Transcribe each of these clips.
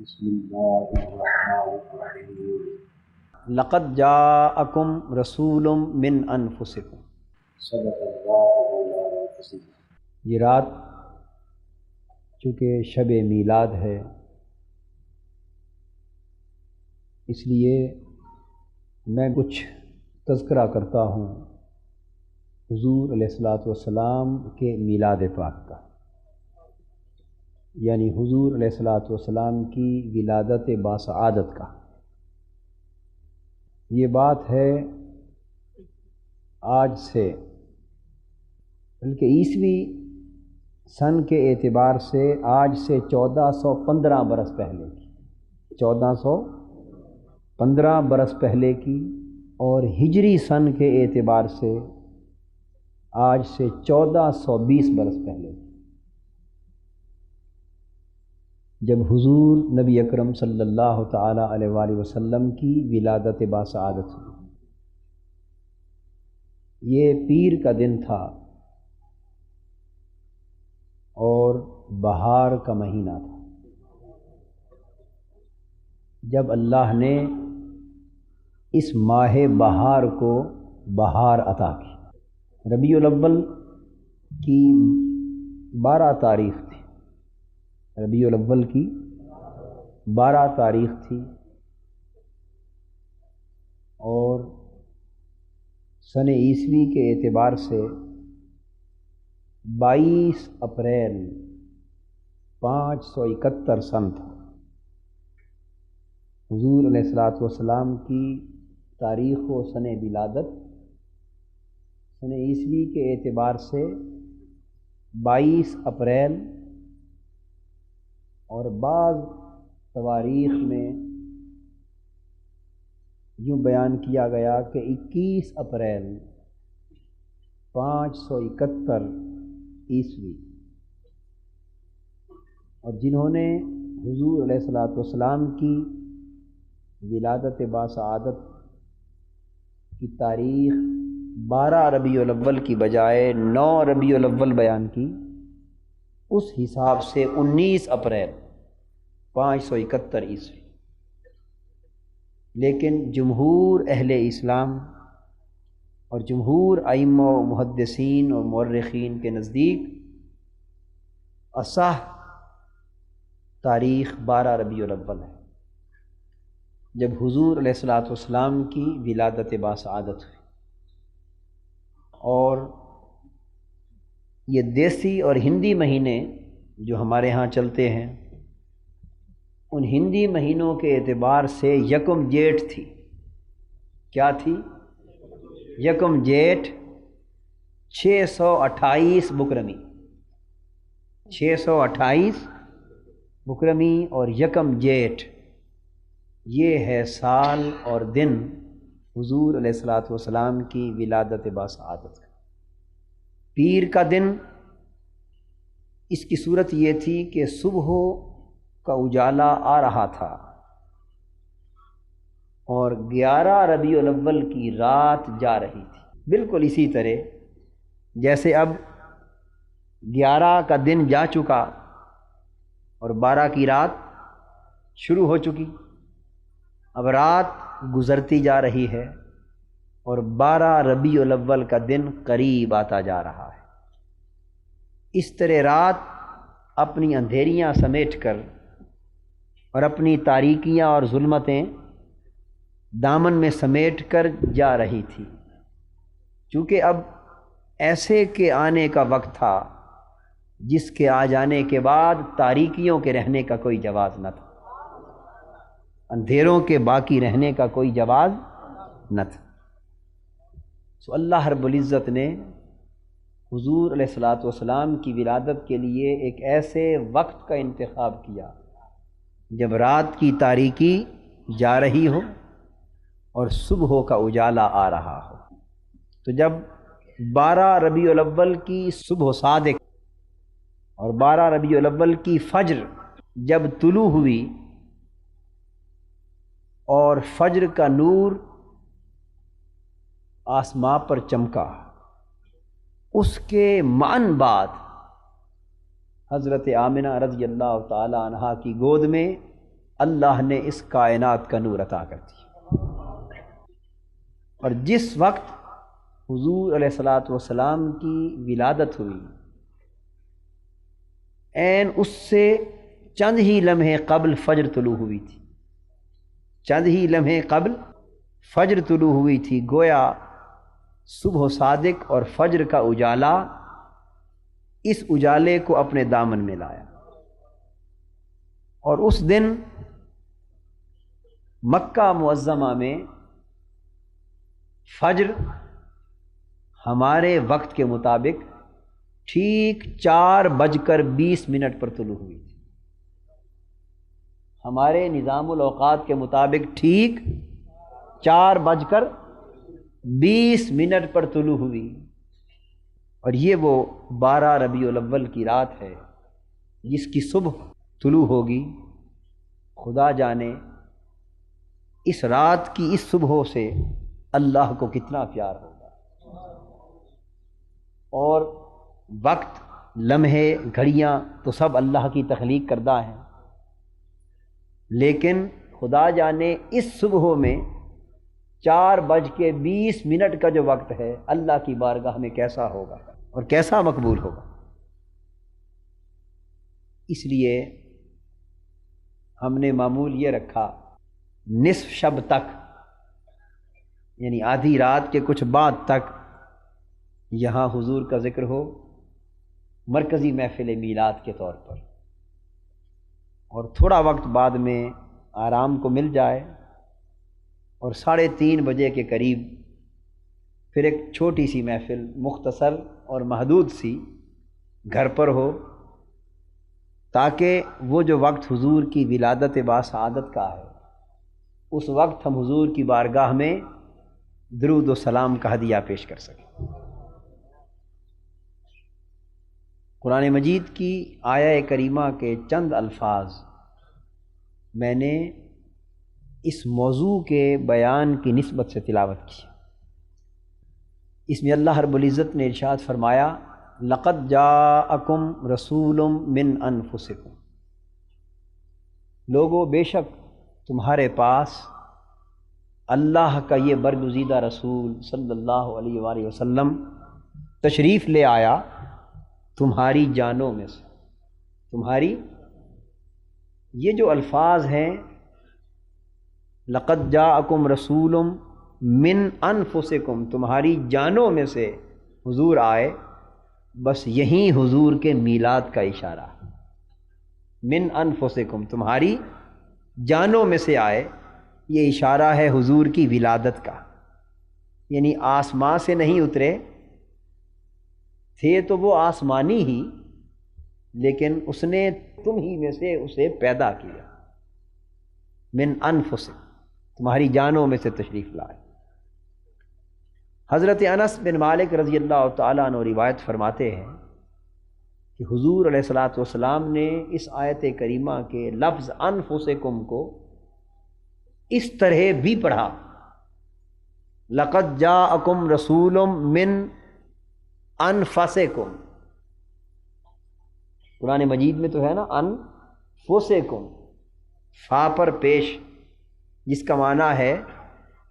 بسم اللہ الرحمن الرحیم۔ لقد جاءکم رسول من انفسکم۔ صدق اللہ مولانا العظیم۔ یہ رات چونکہ شب میلاد ہے، اس لیے میں کچھ تذکرہ کرتا ہوں حضور علیہ الصلاۃ والسلام کے میلاد پاک کا، یعنی حضور علیہ الصلاۃ والسلام کی ولادت باسعادت کا۔ یہ بات ہے آج سے بلکہ عیسوی سن کے اعتبار سے آج سے 1415 برس پہلے کی، 1415 برس پہلے کی، اور ہجری سن کے اعتبار سے آج سے 1420 برس پہلے کی، جب حضور نبی اکرم صلی اللہ تعالیٰ علیہ وآلہ وسلم کی ولادت باسعادت ہوئی۔ یہ پیر کا دن تھا اور بہار کا مہینہ تھا، جب اللہ نے اس ماہ بہار کو بہار عطا کی۔ ربیع الاول کی 12 تاریخ تھی، ربیع الاول کی 12 تاریخ تھی، اور سن عیسوی کے اعتبار سے 22 اپریل 571 سن تھا۔ حضور علیہ الصلاۃ والسلام کی تاریخ و سن ولادت سن عیسوی کے اعتبار سے 22 اپریل، اور بعض تواریخ میں یوں بیان کیا گیا کہ 21 اپریل 571 عیسوی۔ اور جنہوں نے حضور علیہ الصلاۃ والسلام کی ولادت باسعادت کی تاریخ 12 ربیع الاول کی بجائے 9 ربیع الاول بیان کی، اس حساب سے 19 اپریل 571 عیسوی۔ لیکن جمہور اہل اسلام اور جمہور ائمہ و محدثین اور مورخین کے نزدیک اصح تاریخ 12 ربیع الاول ہے، جب حضور علیہ الصلاۃ والسلام کی ولادت باسعادت ہوئی۔ اور یہ دیسی اور ہندی مہینے جو ہمارے ہاں چلتے ہیں، ان ہندی مہینوں کے اعتبار سے یکم جیٹھ تھی۔ کیا تھی؟ یکم جیٹھ 628 بکرمی، 628 بکرمی اور یکم جیٹھ، یہ ہے سال اور دن حضور علیہ الصلاۃ والسلام کی ولادت باسعادت کا۔ پیر کا دن اس کی صورت یہ تھی کہ صبح کا اجالا آ رہا تھا، اور 11 ربیع الاول کی رات جا رہی تھی، بالکل اسی طرح جیسے اب 11 کا دن جا چکا اور 12 کی رات شروع ہو چکی، اب رات گزرتی جا رہی ہے اور 12 ربیع الاول کا دن قریب آتا جا رہا ہے۔ اس طرح رات اپنی اندھیریاں سمیٹ کر اور اپنی تاریکیاں اور ظلمتیں دامن میں سمیٹ کر جا رہی تھی، چونکہ اب ایسے کے آنے کا وقت تھا جس کے آ جانے کے بعد تاریکیوں کے رہنے کا کوئی جواز نہ تھا، اندھیروں کے باقی رہنے کا کوئی جواز نہ تھا۔ سو اللہ رب العزت نے حضور علیہ الصلاۃ والسلام کی ولادت کے لیے ایک ایسے وقت کا انتخاب کیا جب رات کی تاریکی جا رہی ہو اور صبح کا اجالا آ رہا ہو۔ تو جب 12 ربیع الاول کی صبح صادق اور 12 ربیع الاول کی فجر جب طلوع ہوئی اور فجر کا نور آسماں پر چمکا، اس کے معن بعد حضرت آمنہ رضی اللہ تعالی عنہا کی گود میں اللہ نے اس کائنات کا نور عطا کر دیا۔ اور جس وقت حضور علیہ الصلاۃ والسلام کی ولادت ہوئی، عین اس سے چند ہی لمحے قبل فجر طلوع ہوئی تھی، چند ہی لمحے قبل فجر طلوع ہوئی تھی۔ گویا صبح صادق اور فجر کا اجالا اس اجالے کو اپنے دامن میں لایا، اور اس دن مکہ معظمہ میں فجر ہمارے وقت کے مطابق ٹھیک 4:20 پر طلوع ہوئی تھی۔ ہمارے نظام الاوقات کے مطابق ٹھیک 4:20 پر طلوع ہوئی، اور یہ وہ 12 ربیع الاول کی رات ہے جس کی صبح طلوع ہوگی۔ خدا جانے اس رات کی اس صبحوں سے اللہ کو کتنا پیار ہوگا۔ اور وقت، لمحے، گھڑیاں تو سب اللہ کی تخلیق کردہ ہیں، لیکن خدا جانے اس صبحوں میں 4:20 کا جو وقت ہے اللہ کی بارگاہ میں کیسا ہوگا اور کیسا مقبول ہوگا۔ اس لیے ہم نے معمول یہ رکھا، نصف شب تک یعنی آدھی رات کے کچھ بعد تک یہاں حضور کا ذکر ہو، مرکزی محفل میلاد کے طور پر، اور تھوڑا وقت بعد میں آرام کو مل جائے، اور 3:30 بجے کے قریب پھر ایک چھوٹی سی محفل مختصر اور محدود سی گھر پر ہو، تاکہ وہ جو وقت حضور کی ولادت باسعادت کا ہے اس وقت ہم حضور کی بارگاہ میں درود و سلام کا ہدیہ پیش کر سکیں۔ قرآن مجید کی آیہ کریمہ کے چند الفاظ میں نے اس موضوع کے بیان کی نسبت سے تلاوت کی۔ اس میں اللہ رب العزت نے ارشاد فرمایا، لقد جاءکم رسول من انفسکم، لوگو بے شک تمہارے پاس اللہ کا یہ برگزیدہ رسول صلی اللہ علیہ وآلہ وسلم تشریف لے آیا تمہاری جانوں میں سے۔ تمہاری، یہ جو الفاظ ہیں لقد جاءکم رسول من انفسکم، تمہاری جانوں میں سے حضور آئے، بس یہیں حضور کے میلاد کا اشارہ ہے۔ من انفسکم، تمہاری جانوں میں سے آئے، یہ اشارہ ہے حضور کی ولادت کا، یعنی آسمان سے نہیں اترے تھے تو وہ آسمانی ہی، لیکن اس نے تم ہی میں سے اسے پیدا کیا۔ من انفسکم، تمہاری جانوں میں سے تشریف لائے۔ حضرت انس بن مالک رضی اللہ تعالیٰ عنہ روایت فرماتے ہیں کہ حضور علیہ الصلاۃ والسلام نے اس آیت کریمہ کے لفظ انفسکم کو اس طرح بھی پڑھا، لقد جاءکم رسول من انفسکم۔ قرآن مجید میں تو ہے نا انفسکم، فا پر پیش، جس کا معنی ہے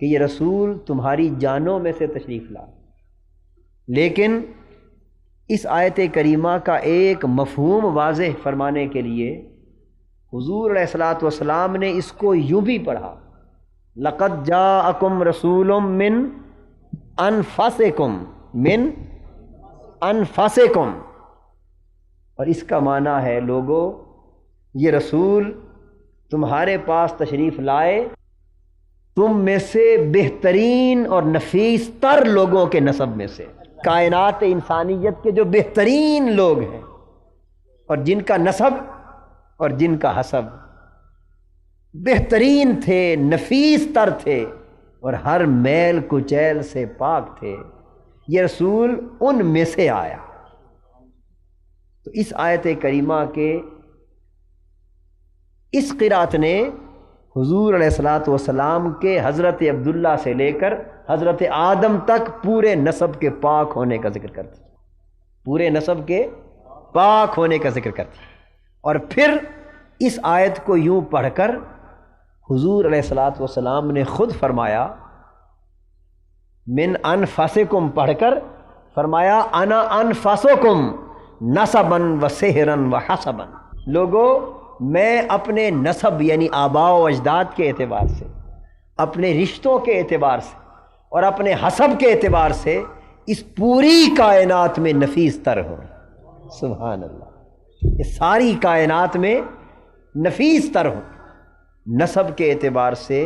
کہ یہ رسول تمہاری جانوں میں سے تشریف لا۔ لیکن اس آیت کریمہ کا ایک مفہوم واضح فرمانے کے لیے حضور علیہ الصلاۃ والسلام نے اس کو یوں بھی پڑھا، لقد جاءکم رسول من انفسکم، من انفسکم، اور اس کا معنی ہے لوگو یہ رسول تمہارے پاس تشریف لائے تم میں سے بہترین اور نفیس تر لوگوں کے نسب میں سے، کائنات انسانیت کے جو بہترین لوگ ہیں اور جن کا نسب اور جن کا حسب بہترین تھے، نفیس تر تھے اور ہر میل کچیل سے پاک تھے، یہ رسول ان میں سے آیا۔ تو اس آیت کریمہ کے اس قرات نے حضور علیہ الصلاۃ والسلام کے حضرت عبداللہ سے لے کر حضرت آدم تک پورے نسب کے پاک ہونے کا ذکر کرتی، پورے نسب کے پاک ہونے کا ذکر کرتی، اور پھر اس آیت کو یوں پڑھ کر حضور علیہ الصلاۃ والسلام نے خود فرمایا، من انفسکم پڑھ کر فرمایا انا انفسکم نسبا و سحرا و حسبا، لوگو میں اپنے نسب یعنی آباء و اجداد کے اعتبار سے، اپنے رشتوں کے اعتبار سے اور اپنے حسب کے اعتبار سے اس پوری کائنات میں نفیس تر ہوں۔ سبحان اللہ، اس ساری کائنات میں نفیس تر ہوں، نسب کے اعتبار سے،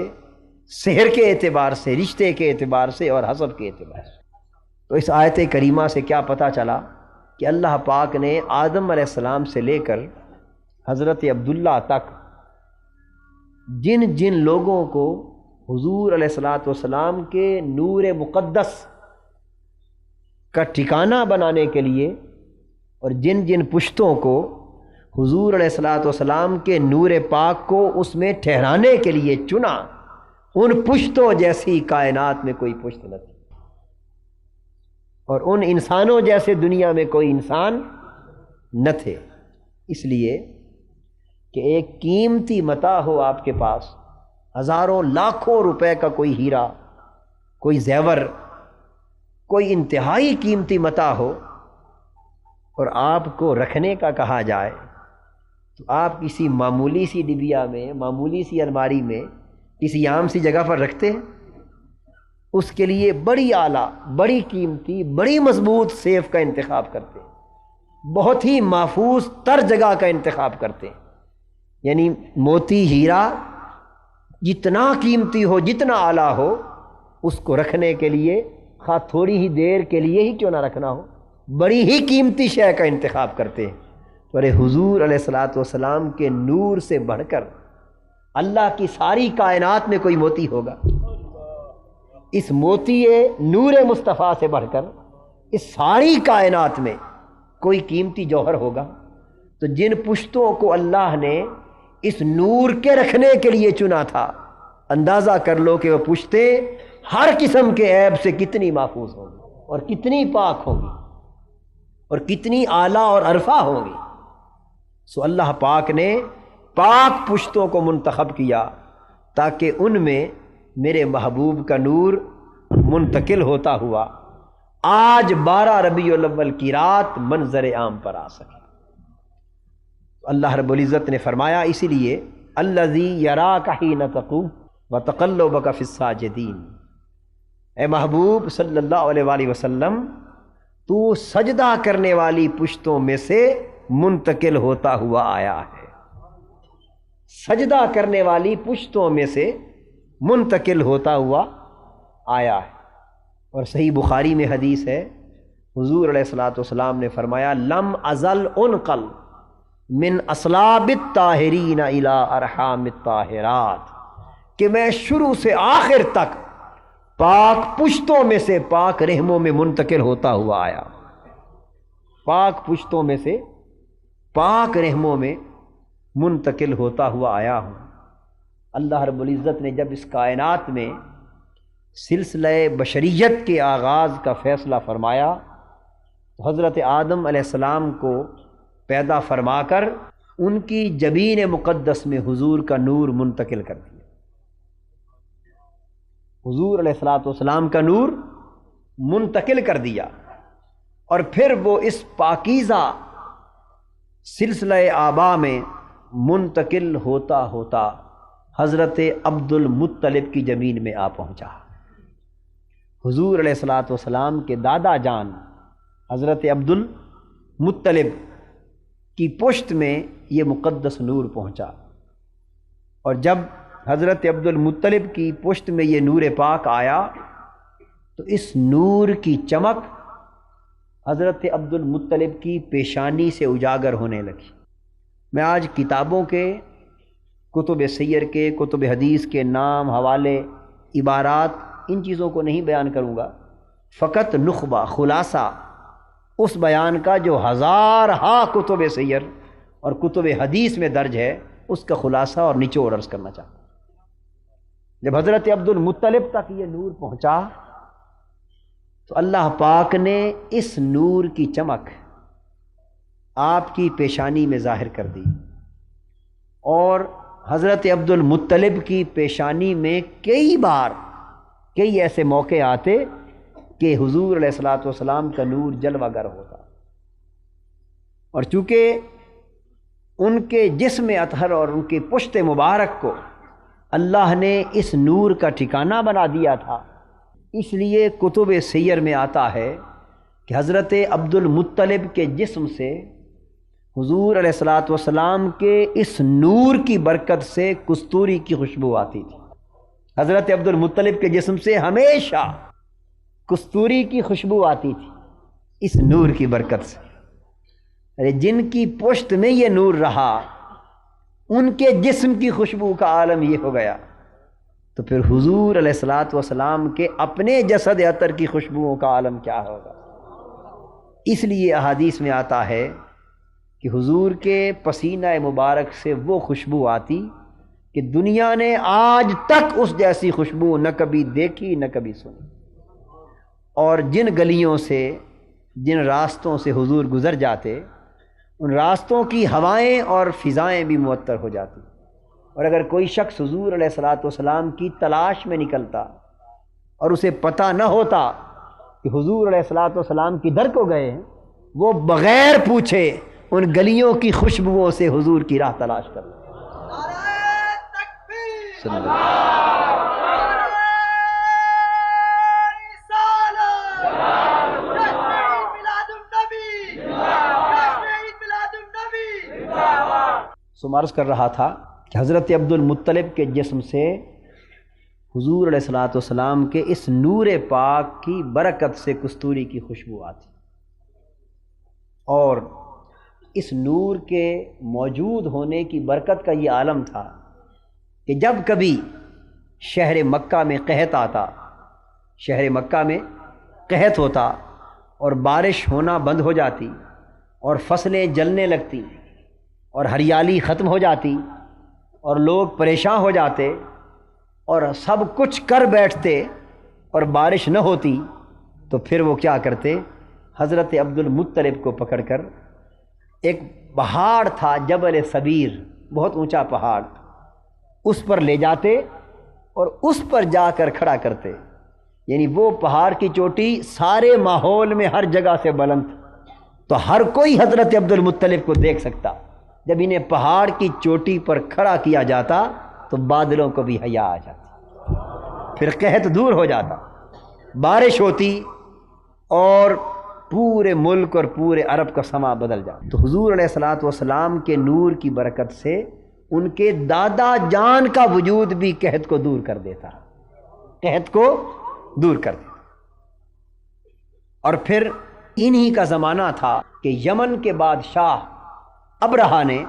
سحر کے اعتبار سے، رشتے کے اعتبار سے اور حسب کے اعتبار سے۔ تو اس آیت کریمہ سے کیا پتہ چلا کہ اللہ پاک نے آدم علیہ السلام سے لے کر حضرت عبداللہ تک جن جن لوگوں کو حضور علیہ الصلاۃ والسلام کے نور مقدس کا ٹھکانہ بنانے کے لیے اور جن جن پشتوں کو حضور علیہ الصلاۃ والسلام کے نور پاک کو اس میں ٹھہرانے کے لیے چنا، ان پشتوں جیسی کائنات میں کوئی پشت نہ تھی، اور ان انسانوں جیسے دنیا میں کوئی انسان نہ تھے۔ اس لیے کہ ایک قیمتی متاع ہو آپ کے پاس، ہزاروں لاکھوں روپے کا کوئی ہیرا، کوئی زیور، کوئی انتہائی قیمتی متاع ہو، اور آپ کو رکھنے کا کہا جائے تو آپ کسی معمولی سی ڈبیا میں، معمولی سی الماری میں، کسی عام سی جگہ پر رکھتے ہیں؟ اس کے لیے بڑی اعلیٰ، بڑی قیمتی، بڑی مضبوط سیف کا انتخاب کرتے ہیں، بہت ہی محفوظ تر جگہ کا انتخاب کرتے ہیں۔ یعنی موتی ہیرا جتنا قیمتی ہو، جتنا اعلیٰ ہو، اس کو رکھنے کے لیے خواہ تھوڑی ہی دیر کے لیے ہی کیوں نہ رکھنا ہو، بڑی ہی قیمتی شے کا انتخاب کرتے ہیں۔ اور حضور علیہ الصلاۃ والسلام کے نور سے بڑھ کر اللہ کی ساری کائنات میں کوئی موتی ہوگا؟ اس موتی نور مصطفیٰ سے بڑھ کر اس ساری کائنات میں کوئی قیمتی جوہر ہوگا؟ تو جن پشتوں کو اللہ نے اس نور کے رکھنے کے لیے چنا تھا، اندازہ کر لو کہ وہ پشتیں ہر قسم کے عیب سے کتنی محفوظ ہوں گی اور کتنی پاک ہوں گی اور کتنی اعلیٰ اور عرفہ ہوں گی۔ سو اللہ پاک نے پاک پشتوں کو منتخب کیا تاکہ ان میں میرے محبوب کا نور منتقل ہوتا ہوا آج 12 ربیع الاول کی رات منظر عام پر آ سکے۔ اللہ رب العزت نے فرمایا اسی لیے الذی یراک حین تقوم وتقلبک فی الساجدین، اے محبوب صلی اللہ علیہ وآلہ وسلم، تو سجدہ کرنے والی پشتوں میں سے منتقل ہوتا ہوا آیا ہے، سجدہ کرنے والی پشتوں میں سے منتقل ہوتا ہوا آیا ہے۔ اور صحیح بخاری میں حدیث ہے، حضور علیہ الصلاۃ والسلام نے فرمایا لم ازل انقل من اصلاب الطاہرین الی ارحام الطاہرات، کہ میں شروع سے آخر تک پاک پشتوں میں سے پاک رحموں میں منتقل ہوتا ہوا آیا، پاک پشتوں میں سے پاک رحموں میں منتقل ہوتا ہوا آیا ہوں۔ اللہ رب العزت نے جب اس کائنات میں سلسلہ بشریت کے آغاز کا فیصلہ فرمایا تو حضرت آدم علیہ السلام کو پیدا فرما کر ان کی جبین مقدس میں حضور کا نور منتقل کر دیا۔ حضور علیہ الصلاۃ والسلام کا نور منتقل کر دیا، اور پھر وہ اس پاکیزہ سلسلہ آبا میں منتقل ہوتا ہوتا حضرت عبد المطلب کی زمین میں آ پہنچا۔ حضور علیہ الصلاۃ والسلام کے دادا جان حضرت عبد المطلب کی پشت میں یہ مقدس نور پہنچا، اور جب حضرت عبد المطلب کی پشت میں یہ نور پاک آیا تو اس نور کی چمک حضرت عبد المطلب کی پیشانی سے اجاگر ہونے لگی۔ میں آج کتابوں کے، کتب سیر کے، کتب حدیث کے نام، حوالے، عبارات، ان چیزوں کو نہیں بیان کروں گا، فقط نخبہ، خلاصہ اس بیان کا جو ہزارہا کتب سیر اور کتب حدیث میں درج ہے، اس کا خلاصہ اور نچوڑ عرض کرنا چاہتا ہوں۔ جب حضرت عبد المطلب تک یہ نور پہنچا تو اللہ پاک نے اس نور کی چمک آپ کی پیشانی میں ظاہر کر دی، اور حضرت عبد المطلب کی پیشانی میں کئی ایسے موقع آتے کہ حضور علیہ الصلوۃ والسلام کا نور جلوہ گر ہوتا، اور چونکہ ان کے جسم اطہر اور ان کے پشت مبارک کو اللہ نے اس نور کا ٹھکانہ بنا دیا تھا، اس لیے کتب سیر میں آتا ہے کہ حضرت عبد المطلب کے جسم سے حضور علیہ الصلوۃ والسلام کے اس نور کی برکت سے کستوری کی خوشبو آتی تھی۔ حضرت عبد المطلب کے جسم سے ہمیشہ کستوری کی خوشبو آتی تھی اس نور کی برکت سے۔ ارے جن کی پشت میں یہ نور رہا ان کے جسم کی خوشبو کا عالم یہ ہو گیا، تو پھر حضور علیہ الصلوۃ والسلام کے اپنے جسد عطر کی خوشبوؤں کا عالم کیا ہوگا۔ اس لیے احادیث میں آتا ہے کہ حضور کے پسینہ مبارک سے وہ خوشبو آتی کہ دنیا نے آج تک اس جیسی خوشبو نہ کبھی دیکھی نہ کبھی سنی، اور جن گلیوں سے جن راستوں سے حضور گزر جاتے ان راستوں کی ہوائیں اور فضائیں بھی معطر ہو جاتی، اور اگر کوئی شخص حضور علیہ الصلوۃ والسلام کی تلاش میں نکلتا اور اسے پتہ نہ ہوتا کہ حضور علیہ الصلوۃ والسلام کدھر کو گئے ہیں، وہ بغیر پوچھے ان گلیوں کی خوشبوؤں سے حضور کی راہ تلاش کر لے۔ صلی اللہ علیہ وسلم۔ عرض کر رہا تھا کہ حضرت عبد المطلب کے جسم سے حضور علیہ الصلوۃ والسلام کے اس نور پاک کی برکت سے کستوری کی خوشبو آتی، اور اس نور کے موجود ہونے کی برکت کا یہ عالم تھا کہ جب کبھی شہر مکہ میں قحط آتا، شہر مکہ میں قحط ہوتا اور بارش ہونا بند ہو جاتی اور فصلیں جلنے لگتی اور ہریالی ختم ہو جاتی اور لوگ پریشان ہو جاتے اور سب کچھ کر بیٹھتے اور بارش نہ ہوتی، تو پھر وہ کیا کرتے، حضرت عبد المطلب کو پکڑ کر ایک پہاڑ تھا جبل صبیر، بہت اونچا پہاڑ، اس پر لے جاتے اور اس پر جا کر کھڑا کرتے، یعنی وہ پہاڑ کی چوٹی سارے ماحول میں ہر جگہ سے بلند، تو ہر کوئی حضرت عبد المطلب کو دیکھ سکتا۔ جب انہیں پہاڑ کی چوٹی پر کھڑا کیا جاتا تو بادلوں کو بھی حیا آ جاتی، پھر قحط دور ہو جاتا، بارش ہوتی اور پورے ملک اور پورے عرب کا سما بدل جاتا۔ تو حضور علیہ الصلوۃ والسلام کے نور کی برکت سے ان کے دادا جان کا وجود بھی قحط کو دور کر دیتا، قحط کو دور کر دیتا۔ اور پھر انہی کا زمانہ تھا کہ یمن کے بادشاہ ابرہہ نے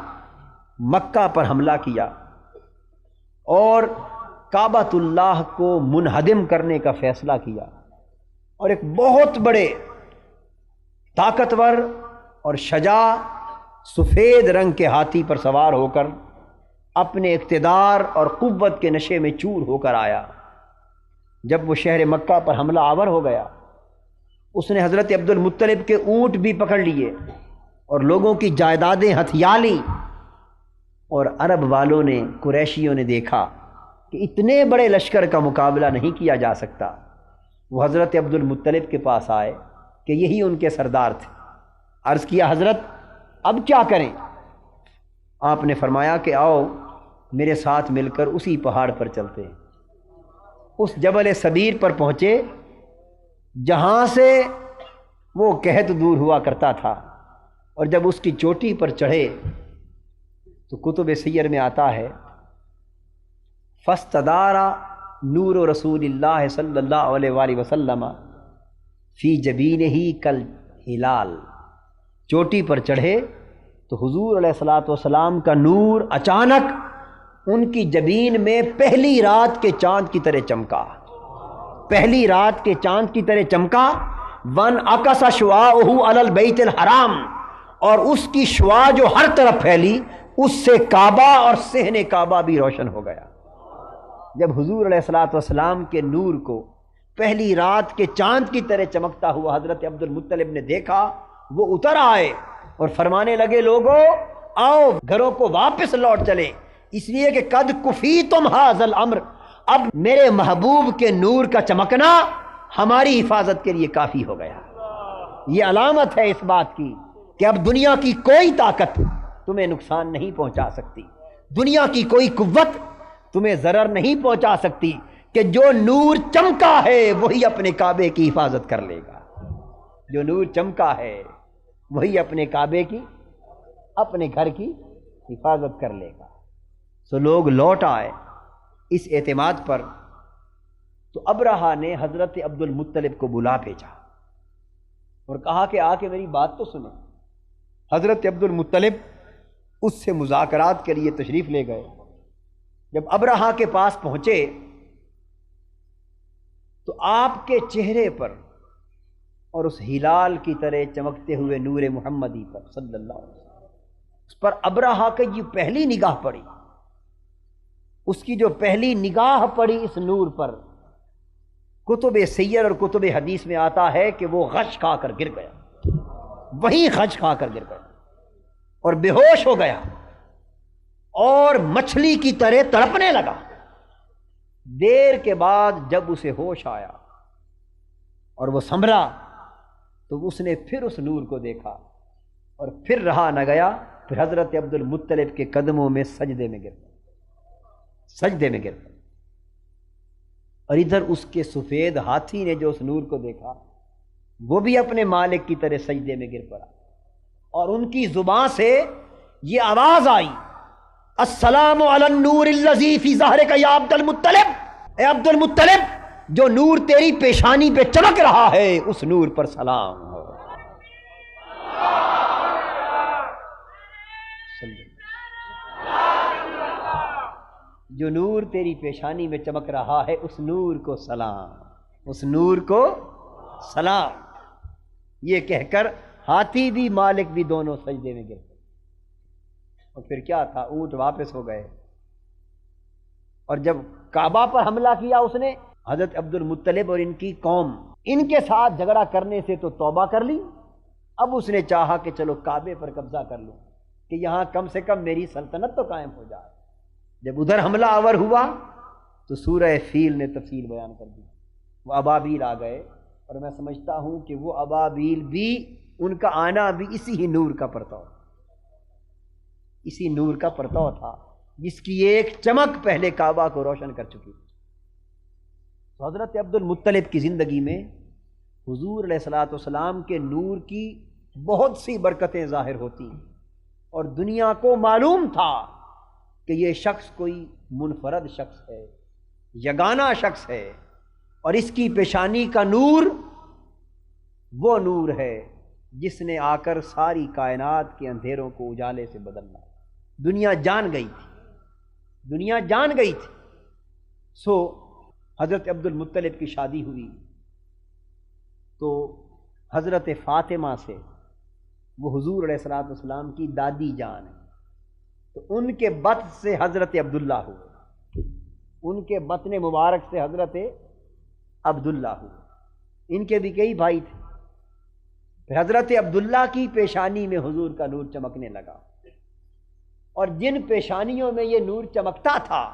مکہ پر حملہ کیا اور کعبۃ اللہ کو منہدم کرنے کا فیصلہ کیا، اور ایک بہت بڑے طاقتور اور شجاع سفید رنگ کے ہاتھی پر سوار ہو کر اپنے اقتدار اور قوت کے نشے میں چور ہو کر آیا۔ جب وہ شہر مکہ پر حملہ آور ہو گیا، اس نے حضرت عبد المطلب کے اونٹ بھی پکڑ لیے اور لوگوں کی جائیدادیں ہتھیا لیں، اور عرب والوں نے، قریشیوں نے دیکھا کہ اتنے بڑے لشکر کا مقابلہ نہیں کیا جا سکتا۔ وہ حضرت عبد المطلب کے پاس آئے کہ یہی ان کے سردار تھے۔ عرض کیا حضرت اب کیا کریں؟ آپ نے فرمایا کہ آؤ میرے ساتھ مل کر اسی پہاڑ پر چلتے ہیں۔ اس جبل صبیر پر پہنچے جہاں سے وہ قحط دور ہوا کرتا تھا، اور جب اس کی چوٹی پر چڑھے تو کتب سیر میں آتا ہے فاستدار نور رسول اللہ صلی اللہ علیہ وآلہ وسلم فی جبینہ کالہلال، چوٹی پر چڑھے تو حضور علیہ الصلوۃ والسلام کا نور اچانک ان کی جبین میں پہلی رات کے چاند کی طرح چمکا، پہلی رات کے چاند کی طرح چمکا۔ ون اکس شعاعہ علی البیت الحرام، اور اس کی شعاع جو ہر طرف پھیلی اس سے کعبہ اور صحن کعبہ بھی روشن ہو گیا۔ جب حضور علیہ الصلوۃ والسلام کے نور کو پہلی رات کے چاند کی طرح چمکتا ہوا حضرت عبد المطلب نے دیکھا، وہ اتر آئے اور فرمانے لگے لوگوں آؤ گھروں کو واپس لوٹ چلیں، اس لیے کہ قد کفیتم ھذا الامر، اب میرے محبوب کے نور کا چمکنا ہماری حفاظت کے لیے کافی ہو گیا۔ یہ علامت ہے اس بات کی کہ اب دنیا کی کوئی طاقت تمہیں نقصان نہیں پہنچا سکتی، دنیا کی کوئی قوت تمہیں ضرر نہیں پہنچا سکتی، کہ جو نور چمکا ہے وہی اپنے کعبے کی حفاظت کر لے گا۔ جو نور چمکا ہے وہی اپنے کعبے کی، اپنے گھر کی حفاظت کر لے گا۔ سو لوگ لوٹ آئے اس اعتماد پر، تو ابرہہ نے حضرت عبد المطلب کو بلا بھیجا اور کہا کہ آ کے میری بات تو سنیں۔ حضرت عبد المطلب اس سے مذاکرات کے لیے تشریف لے گئے۔ جب ابرہہ کے پاس پہنچے تو آپ کے چہرے پر اور اس ہلال کی طرح چمکتے ہوئے نور محمدی پر صلی اللہ علیہ وسلم، اس پر ابرہہ کی یہ پہلی نگاہ پڑی۔ اس کی جو پہلی نگاہ پڑی اس نور پر، کتب سیر اور کتب حدیث میں آتا ہے کہ وہ غش کھا کر گر گیا، وہیں غش کھا کر گر گیا اور بے ہوش ہو گیا اور مچھلی کی طرح تڑپنے لگا۔ دیر کے بعد جب اسے ہوش آیا اور وہ سنبھلا تو اس نے پھر اس نور کو دیکھا اور پھر رہا نہ گیا، پھر حضرت عبد المطلب کے قدموں میں سجدے میں گر گیا، سجدے میں گر گیا۔ اور ادھر اس کے سفید ہاتھی نے جو اس نور کو دیکھا وہ بھی اپنے مالک کی طرح سجدے میں گر پڑا، اور ان کی زبان سے یہ آواز آئی، السلام علی النور الذی فی ظہرک یا عبد المطلب، اے عبد المطلب جو نور تیری پیشانی پہ چمک رہا ہے اس نور پر سلام ہو۔ جو نور تیری پیشانی میں چمک رہا ہے اس نور کو سلام، اس نور کو سلام۔ یہ کہہ کر ہاتھی بھی مالک بھی دونوں سجدے میں گر گئے۔ اور پھر کیا تھا، اونٹ واپس ہو گئے، اور جب کعبہ پر حملہ کیا اس نے، حضرت عبد المطلب اور ان کی قوم، ان کے ساتھ جھگڑا کرنے سے تو توبہ کر لی، اب اس نے چاہا کہ چلو کعبے پر قبضہ کر لوں کہ یہاں کم سے کم میری سلطنت تو قائم ہو جائے۔ جب ادھر حملہ آور ہوا تو سورہ فیل نے تفصیل بیان کر دی، وہ ابابیل آ گئے، اور میں سمجھتا ہوں کہ وہ ابابیل بھی، ان کا آنا بھی اسی ہی نور کا پرتو، اسی نور کا پرتو تھا جس کی ایک چمک پہلے کعبہ کو روشن کر چکی۔ تو حضرت عبد المطلب کی زندگی میں حضور علیہ الصلوۃ والسلام کے نور کی بہت سی برکتیں ظاہر ہوتی، اور دنیا کو معلوم تھا کہ یہ شخص کوئی منفرد شخص ہے، یگانہ شخص ہے، اور اس کی پیشانی کا نور وہ نور ہے جس نے آ کر ساری کائنات کے اندھیروں کو اجالے سے بدلنا۔ دنیا جان گئی تھی، دنیا جان گئی تھی۔ سو حضرت عبد المطلب کی شادی ہوئی تو حضرت فاطمہ سے، وہ حضور علیہ الصلوۃ والسلام کی دادی جان ہے، تو ان کے بطن سے حضرت عبداللہ ہوئے، ان کے بطن مبارک سے حضرت عبداللہ ہوئے۔ ان کے بھی کئی بھائی تھے۔ پھر حضرت عبداللہ کی پیشانی میں حضور کا نور چمکنے لگا، اور جن پیشانیوں میں یہ نور چمکتا تھا،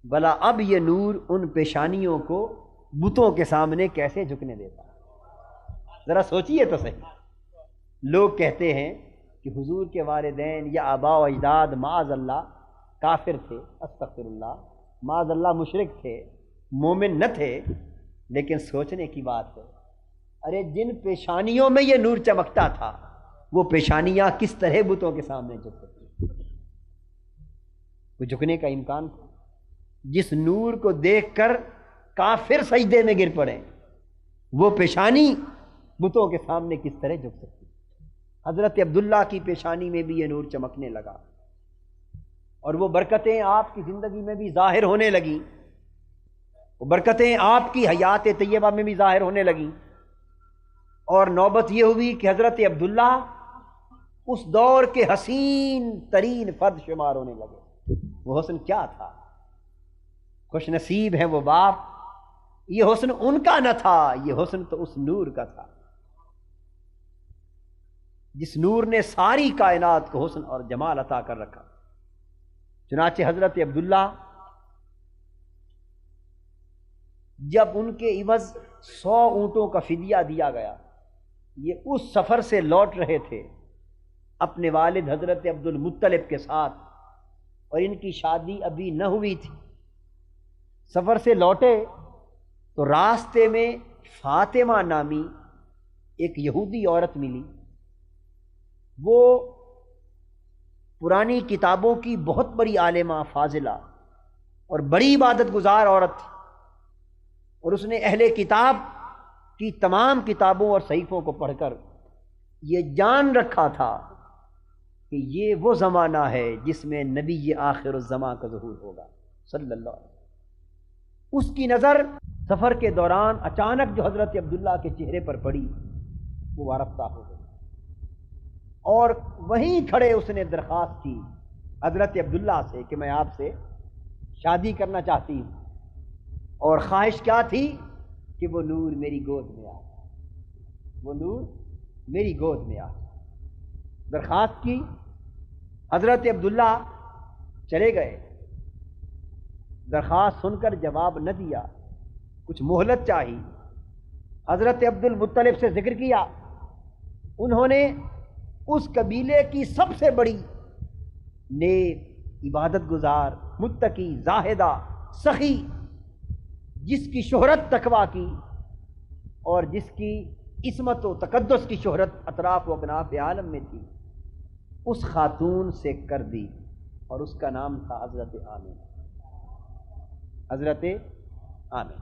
بھلا اب یہ نور ان پیشانیوں کو بتوں کے سامنے کیسے جھکنے دیتا؟ ذرا سوچئے تو صحیح۔ لوگ کہتے ہیں کہ حضور کے والدین یا آباء و اجداد معاذ اللہ کافر تھے، استغفر اللہ، معاذ اللہ مشرک تھے، مومن نہ تھے، لیکن سوچنے کی بات ہے، ارے جن پیشانیوں میں یہ نور چمکتا تھا وہ پیشانیاں کس طرح بتوں کے سامنے جھکتی؟ وہ جھکنے کا امکان تھا؟ جس نور کو دیکھ کر کافر سجدے میں گر پڑے، وہ پیشانی بتوں کے سامنے کس طرح جھک سکتی؟ حضرت عبداللہ کی پیشانی میں بھی یہ نور چمکنے لگا، اور وہ برکتیں آپ کی زندگی میں بھی ظاہر ہونے لگیں، وہ برکتیں آپ کی حیات طیبہ میں بھی ظاہر ہونے لگیں۔ اور نوبت یہ ہوئی کہ حضرت عبداللہ اس دور کے حسین ترین فرد شمار ہونے لگے۔ وہ حسن کیا تھا؟ خوش نصیب ہے وہ باپ، یہ حسن ان کا نہ تھا، یہ حسن تو اس نور کا تھا جس نور نے ساری کائنات کو حسن اور جمال عطا کر رکھا۔ چنانچہ حضرت عبداللہ جب ان کے عوض 100 اونٹوں کا فدیہ دیا گیا، یہ اس سفر سے لوٹ رہے تھے اپنے والد حضرت عبد المطلب کے ساتھ، اور ان کی شادی ابھی نہ ہوئی تھی۔ سفر سے لوٹے تو راستے میں فاطمہ نامی ایک یہودی عورت ملی، وہ پرانی کتابوں کی بہت بڑی عالمہ فاضلہ اور بڑی عبادت گزار عورت تھی، اور اس نے اہل کتاب کی تمام کتابوں اور صحیفوں کو پڑھ کر یہ جان رکھا تھا کہ یہ وہ زمانہ ہے جس میں نبی آخر الزماں کا ظہور ہوگا صلی اللہ علیہ وسلم۔ اس کی نظر سفر کے دوران اچانک جو حضرت عبداللہ کے چہرے پر پڑی وہ وارفتہ ہو گئی، اور وہیں کھڑے اس نے درخواست کی حضرت عبداللہ سے کہ میں آپ سے شادی کرنا چاہتی ہوں، اور خواہش کیا تھی کہ وہ نور میری گود میں آ، وہ نور میری گود میں آ۔ درخواست کی، حضرت عبداللہ چلے گئے، درخواست سن کر جواب نہ دیا، کچھ مہلت چاہی۔ حضرت عبد المطلب سے ذکر کیا، انہوں نے اس قبیلے کی سب سے بڑی نیک عبادت گزار متقی زاہدہ سخی، جس کی شہرت تقویٰ کی اور جس کی عصمت و تقدس کی شہرت اطراف و اکناف عالم میں تھی، اس خاتون سے کر دی، اور اس کا نام تھا حضرت آمنہ۔ حضرت آمنہ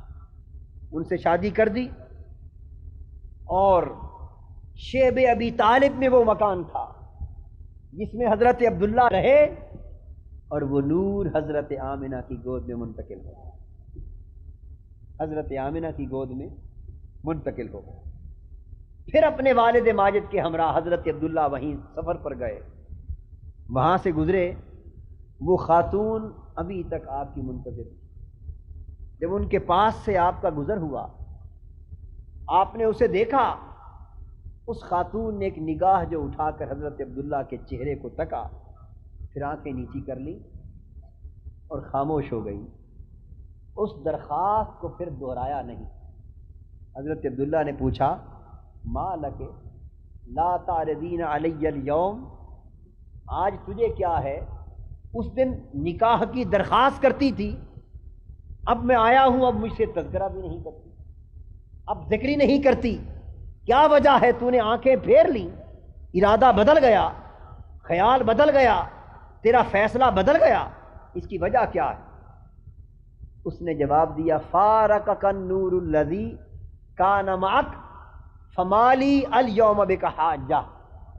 ان سے شادی کر دی، اور شیب ابی طالب میں وہ مکان تھا جس میں حضرت عبداللہ رہے، اور وہ نور حضرت آمنہ کی گود میں منتقل ہو گیا، حضرت آمنہ کی گود میں منتقل ہو گیا۔ پھر اپنے والد ماجد کے ہمراہ حضرت عبداللہ وہیں سفر پر گئے، وہاں سے گزرے، وہ خاتون ابھی تک آپ کی منتظر تھی۔ جب ان کے پاس سے آپ کا گزر ہوا، آپ نے اسے دیکھا، اس خاتون نے ایک نگاہ جو اٹھا کر حضرت عبداللہ کے چہرے کو تکا، پھر آنکھیں نیچی کر لی اور خاموش ہو گئی۔ اس درخواست کو پھر دہرایا نہیں۔ حضرت عبداللہ نے پوچھا، ما لک لا تعرضین علی اليوم، آج تجھے کیا ہے؟ اس دن نکاح کی درخواست کرتی تھی، اب میں آیا ہوں، اب مجھ سے تذکرہ بھی نہیں کرتی، اب ذکر ہی نہیں کرتی، کیا وجہ ہے؟ تو نے آنکھیں پھیر لی، ارادہ بدل گیا، خیال بدل گیا، تیرا فیصلہ بدل گیا، اس کی وجہ کیا ہے؟ اس نے جواب دیا، فارقک النور الذی کان معک فمالی اليوم بک حاجہ۔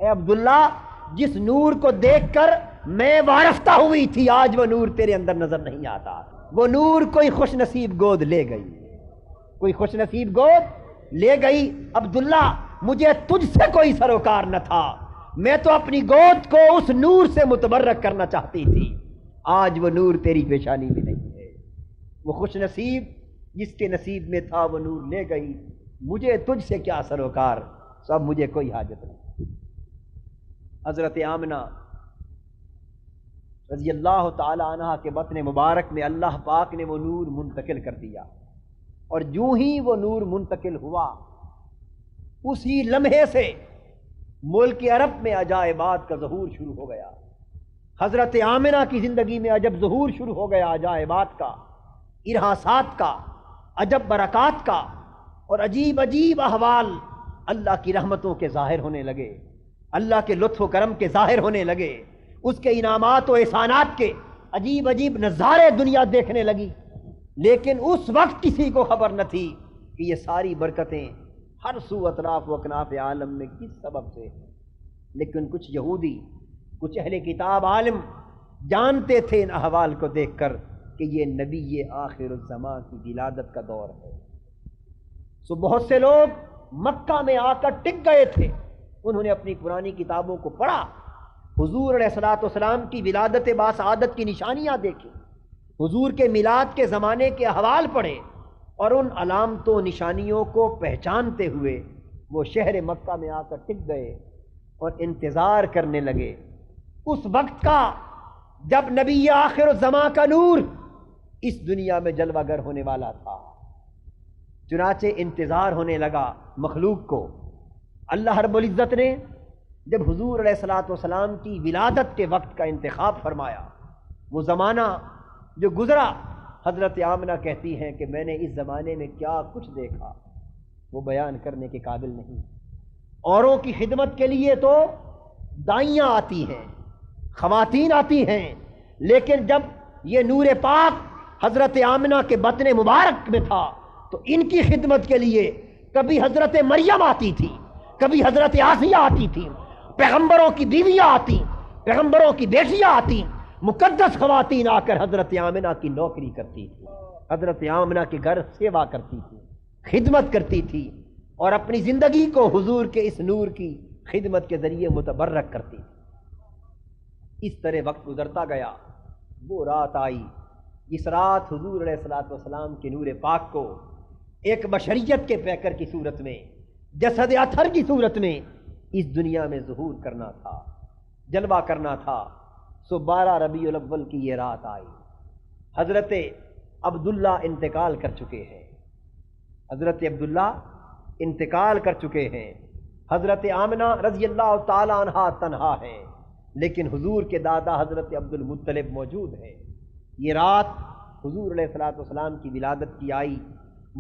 اے عبداللہ، جس نور کو دیکھ کر میں وارفتہ ہوئی تھی، آج وہ نور تیرے اندر نظر نہیں آتا۔ وہ نور کوئی خوش نصیب گود لے گئی، کوئی خوش نصیب گود لے گئی۔ عبداللہ، مجھے تجھ سے کوئی سروکار نہ تھا، میں تو اپنی گود کو اس نور سے متبرک کرنا چاہتی تھی، آج وہ نور تیری پیشانی میں نہیں ہے۔ وہ خوش نصیب جس کے نصیب میں تھا وہ نور لے گئی، مجھے تجھ سے کیا سروکار، سب مجھے کوئی حاجت نہیں۔ حضرت آمنہ رضی اللہ تعالی عنہ کے بطن مبارک میں اللہ پاک نے وہ نور منتقل کر دیا، اور جو ہی وہ نور منتقل ہوا، اسی لمحے سے ملک عرب میں عجائبات کا ظہور شروع ہو گیا۔ حضرت آمنہ کی زندگی میں عجب ظہور شروع ہو گیا، عجائبات کا، ارہاسات کا، عجب برکات کا، اور عجیب عجیب احوال اللہ کی رحمتوں کے ظاہر ہونے لگے، اللہ کے لطف و کرم کے ظاہر ہونے لگے، اس کے انعامات و احسانات کے عجیب عجیب نظارے دنیا دیکھنے لگی۔ لیکن اس وقت کسی کو خبر نہ تھی کہ یہ ساری برکتیں ہر سو اطراف و اکناف عالم میں کس سبب سے ہیں۔ لیکن کچھ یہودی، کچھ اہل کتاب عالم جانتے تھے ان احوال کو دیکھ کر کہ یہ نبی آخر الزماں کی ولادت کا دور ہے۔ سو بہت سے لوگ مکہ میں آ کر ٹک گئے تھے، انہوں نے اپنی پرانی کتابوں کو پڑھا، حضور علیہ الصلوۃ والسلام کی ولادت باسعادت کی نشانیاں دیکھی، حضور کے میلاد کے زمانے کے احوال پڑھے، اور ان علامتوں نشانیوں کو پہچانتے ہوئے وہ شہر مکہ میں آ کر ٹک گئے اور انتظار کرنے لگے اس وقت کا جب نبی آخر الزمان کا نور اس دنیا میں جلوہ گر ہونے والا تھا، چنانچہ انتظار ہونے لگا مخلوق کو۔ اللہ رب العزت نے جب حضور علیہ الصلوۃ والسلام کی ولادت کے وقت کا انتخاب فرمایا، وہ زمانہ جو گزرا، حضرت آمنہ کہتی ہیں کہ میں نے اس زمانے میں کیا کچھ دیکھا وہ بیان کرنے کے قابل نہیں۔ اوروں کی خدمت کے لیے تو دائیاں آتی ہیں، خواتین آتی ہیں، لیکن جب یہ نور پاک حضرت آمنہ کے بطن مبارک میں تھا تو ان کی خدمت کے لیے کبھی حضرت مریم آتی تھی، کبھی حضرت آسیہ آتی تھی، پیغمبروں کی بیویاں آتی، پیغمبروں کی بیٹیاں آتی، مقدس خواتین آ کر حضرت آمنہ کی نوکری کرتی تھی، حضرت آمنہ کے گھر سیوا کرتی تھی، خدمت کرتی تھی، اور اپنی زندگی کو حضور کے اس نور کی خدمت کے ذریعے متبرک کرتی تھی۔ اس طرح وقت گزرتا گیا، وہ رات آئی جس رات حضور علیہ الصلوۃ والسلام کے نور پاک کو ایک بشریت کے پیکر کی صورت میں، جسد اطہر کی صورت میں اس دنیا میں ظہور کرنا تھا، جلوہ کرنا تھا۔ سو 12 ربیع الاول کی یہ رات آئی۔ حضرت عبداللہ انتقال کر چکے ہیں، حضرت عبداللہ انتقال کر چکے ہیں، حضرت آمنہ رضی اللہ تعالی عنہا تنہا ہیں، لیکن حضور کے دادا حضرت عبد المطلب موجود ہیں۔ یہ رات حضور علیہ الصلوۃ والسلام کی ولادت کی آئی۔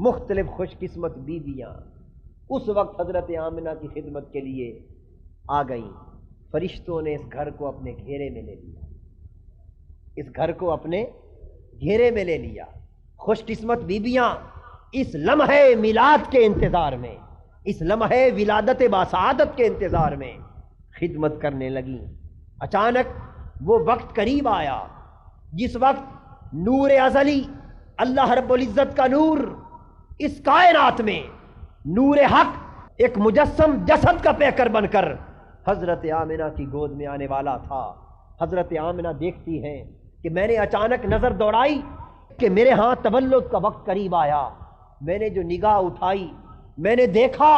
مختلف خوش قسمت بیویاں اس وقت حضرت آمنہ کی خدمت کے لیے آ گئیں۔ فرشتوں نے اس گھر کو اپنے گھیرے میں لے لیا، اس گھر کو اپنے گھیرے میں لے لیا۔ خوش قسمت بیویاں اس لمحے میلاد کے انتظار میں، اس لمحے ولادت باسعادت کے انتظار میں خدمت کرنے لگیں۔ اچانک وہ وقت قریب آیا جس وقت نور ازلی، اللہ رب العزت کا نور اس کائنات میں، نور حق ایک مجسم جسد کا پیکر بن کر حضرت آمنہ کی گود میں آنے والا تھا۔ حضرت آمنہ دیکھتی ہیں کہ میں نے اچانک نظر دوڑائی کہ میرے ہاں تولد کا وقت قریب آیا۔ میں نے جو نگاہ اٹھائی، میں نے دیکھا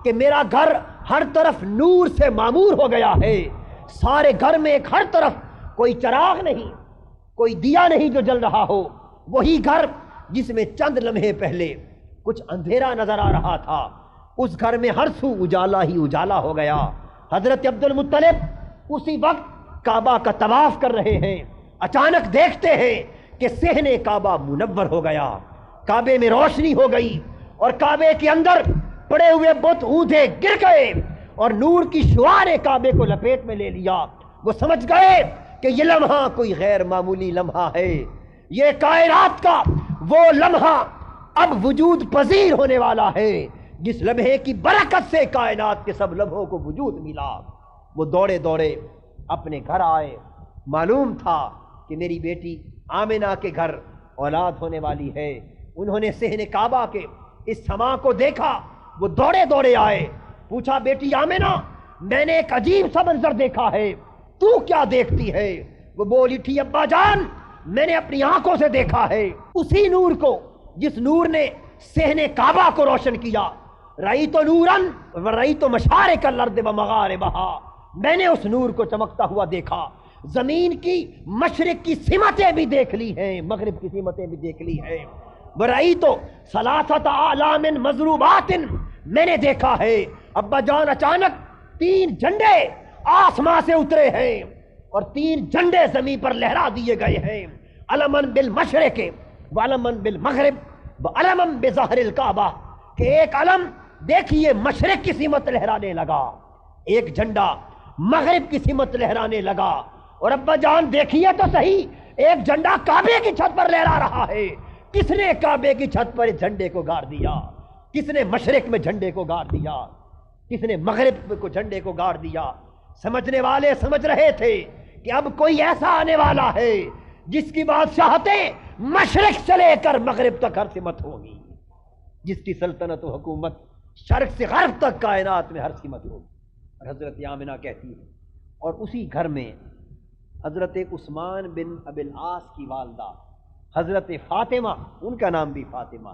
کہ میرا گھر ہر طرف نور سے معمور ہو گیا ہے۔ سارے گھر میں ایک ہر طرف کوئی چراغ نہیں، کوئی دیا نہیں جو جل رہا ہو، وہی گھر جس میں چند لمحے پہلے کچھ اندھیرا نظر آ رہا تھا، اس گھر میں ہر سو اجالا ہی اجالا ہو گیا۔ حضرت عبد المطلب اسی وقت کعبہ کا طواف کر رہے ہیں، اچانک دیکھتے ہیں کہ صحن کعبہ منور ہو گیا، کعبے میں روشنی ہو گئی، اور کعبے کے اندر پڑے ہوئے بت اونھے گر گئے، اور نور کی شعاع نے کعبے کو لپیٹ میں لے لیا۔ وہ سمجھ گئے کہ یہ لمحہ کوئی غیر معمولی لمحہ ہے، یہ کائنات کا وہ لمحہ اب وجود پذیر ہونے والا ہے جس لمحے کی برکت سے کائنات کے سب لمحوں کو وجود ملا۔ وہ دوڑے دوڑے اپنے گھر آئے، معلوم تھا کہ میری بیٹی آمنہ کے گھر اولاد ہونے والی ہے۔ انہوں نے صحن کعبہ کے اس سما کو دیکھا، وہ دوڑے دوڑے آئے، پوچھا بیٹی آمنہ میں نے ایک عجیب سا منظر دیکھا ہے، تو کیا دیکھتی ہے؟ وہ بولی تھی ابا جان میں نے اپنی آنکھوں سے دیکھا ہے اسی نور کو جس نور نے صحن کعبہ کو روشن کیا۔ رأیت نورا ورأیت مشارق الارض ومغاربہا، میں نے اس نور کو چمکتا ہوا دیکھا، زمین کی مشرق کی سمتیں بھی دیکھ لی ہیں، مغرب کی سمتیں بھی دیکھ لی ہیں۔ ورأیت ثلاثۃ اعلام مضروبات، میں نے دیکھا ہے ابا جان اچانک 3 جھنڈے آسمان سے اترے ہیں اور 3 جھنڈے زمین پر لہرا دیے گئے ہیں، علماً بالمشرق وعلماً بالمغرب وعلماً بظہر الکعبہ، کہ ایک علم دیکھیے مشرق کی سمت لہرانے لگا، ایک جھنڈا مغرب کی سمت لہرانے لگا، اور ابا جان دیکھیے تو صحیح ایک جھنڈا کعبے کی چھت پر لہرا رہا ہے۔ کس نے کعبے کی چھت پر جھنڈے کو گاڑ دیا؟ کس نے مشرق میں جھنڈے کو گاڑ دیا؟ کس نے مغرب کو جھنڈے کو گاڑ دیا؟ سمجھنے والے سمجھ رہے تھے کہ اب کوئی ایسا آنے والا ہے جس کی بادشاہتیں مشرق سے لے کر مغرب تک ہر سمت ہوگی، جس کی سلطنت و حکومت شرق سے غرب تک کائنات میں ہر سمت ہوگی۔ اور حضرت آمنہ کہتی ہے، اور اسی گھر میں حضرت عثمان بن ابی العاص کی والدہ حضرت فاطمہ، ان کا نام بھی فاطمہ،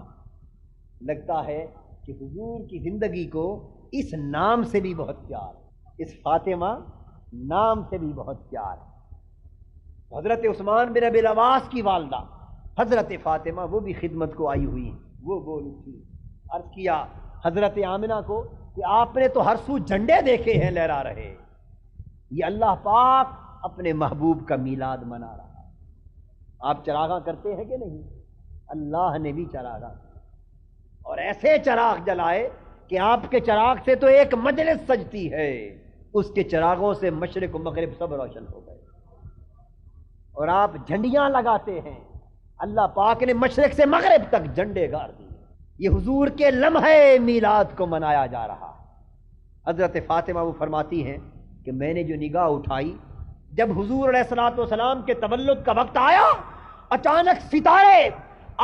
لگتا ہے کہ حضور کی زندگی کو اس نام سے بھی بہت پیار ہے، اس فاطمہ نام سے بھی بہت پیار ہے۔ حضرت عثمان بن ابی العواص کی والدہ حضرت فاطمہ وہ بھی خدمت کو آئی ہوئی، وہ بول اٹھی، عرض کیا حضرت آمنہ کو کہ آپ نے تو ہر سو جھنڈے دیکھے ہیں لہرا رہے، یہ اللہ پاک اپنے محبوب کا میلاد منا رہا ہے، آپ چراغاں کرتے ہیں کہ نہیں؟ اللہ نے بھی چراغاں اور ایسے چراغ جلائے کہ آپ کے چراغ سے تو ایک مجلس سجتی ہے، اس کے چراغوں سے مشرق و مغرب سب روشن ہو گئے، اور آپ جھنڈیاں لگاتے ہیں، اللہ پاک نے مشرق سے مغرب تک جھنڈے گاڑ دیے، یہ حضور کے لمحے میلاد کو منایا جا رہا ہے۔ حضرت فاطمہ وہ فرماتی ہیں کہ میں نے جو نگاہ اٹھائی، جب حضور علیہ الصلوۃ والسلام کے تولد کا وقت آیا، اچانک ستارے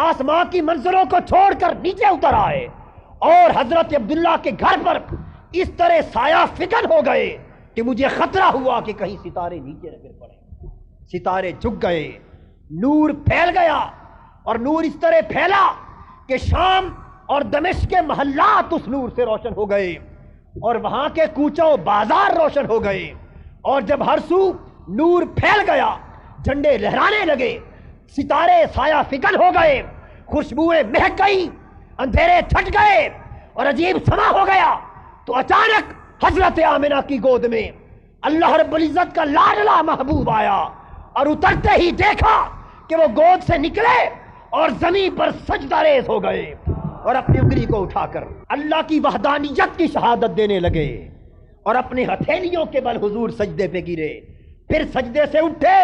آسمان کی منظروں کو چھوڑ کر نیچے اتر آئے، اور حضرت عبداللہ کے گھر پر اس طرح سایہ فکن ہو گئے کہ مجھے خطرہ ہوا کہ کہیں ستارے نیچے نہ گر پڑے، ستارے جھک گئے، نور پھیل گیا، اور نور اس طرح پھیلا کہ شام اور دمشق کے محلات اس نور سے روشن ہو گئے، اور وہاں کے کوچوں بازار روشن ہو گئے، اور جب ہر سو نور پھیل گیا، جھنڈے لہرانے لگے، ستارے سایہ فکن ہو گئے، خوشبوئیں مہک گئی، اندھیرے چھٹ گئے، اور عجیب سما ہو گیا، تو اچانک حضرت آمنہ کی گود میں اللہ رب العزت کا لاڈلا محبوب آیا، اور اترتے ہی دیکھا کہ وہ گود سے نکلے اور زمین پر سجدہ ریز ہو گئے، اور اپنی انگلی کو اٹھا کر اللہ کی وحدانیت کی شہادت دینے لگے، اور اپنے ہتھیلیوں کے بل حضور سجدے پہ گرے، پھر سجدے سے اٹھے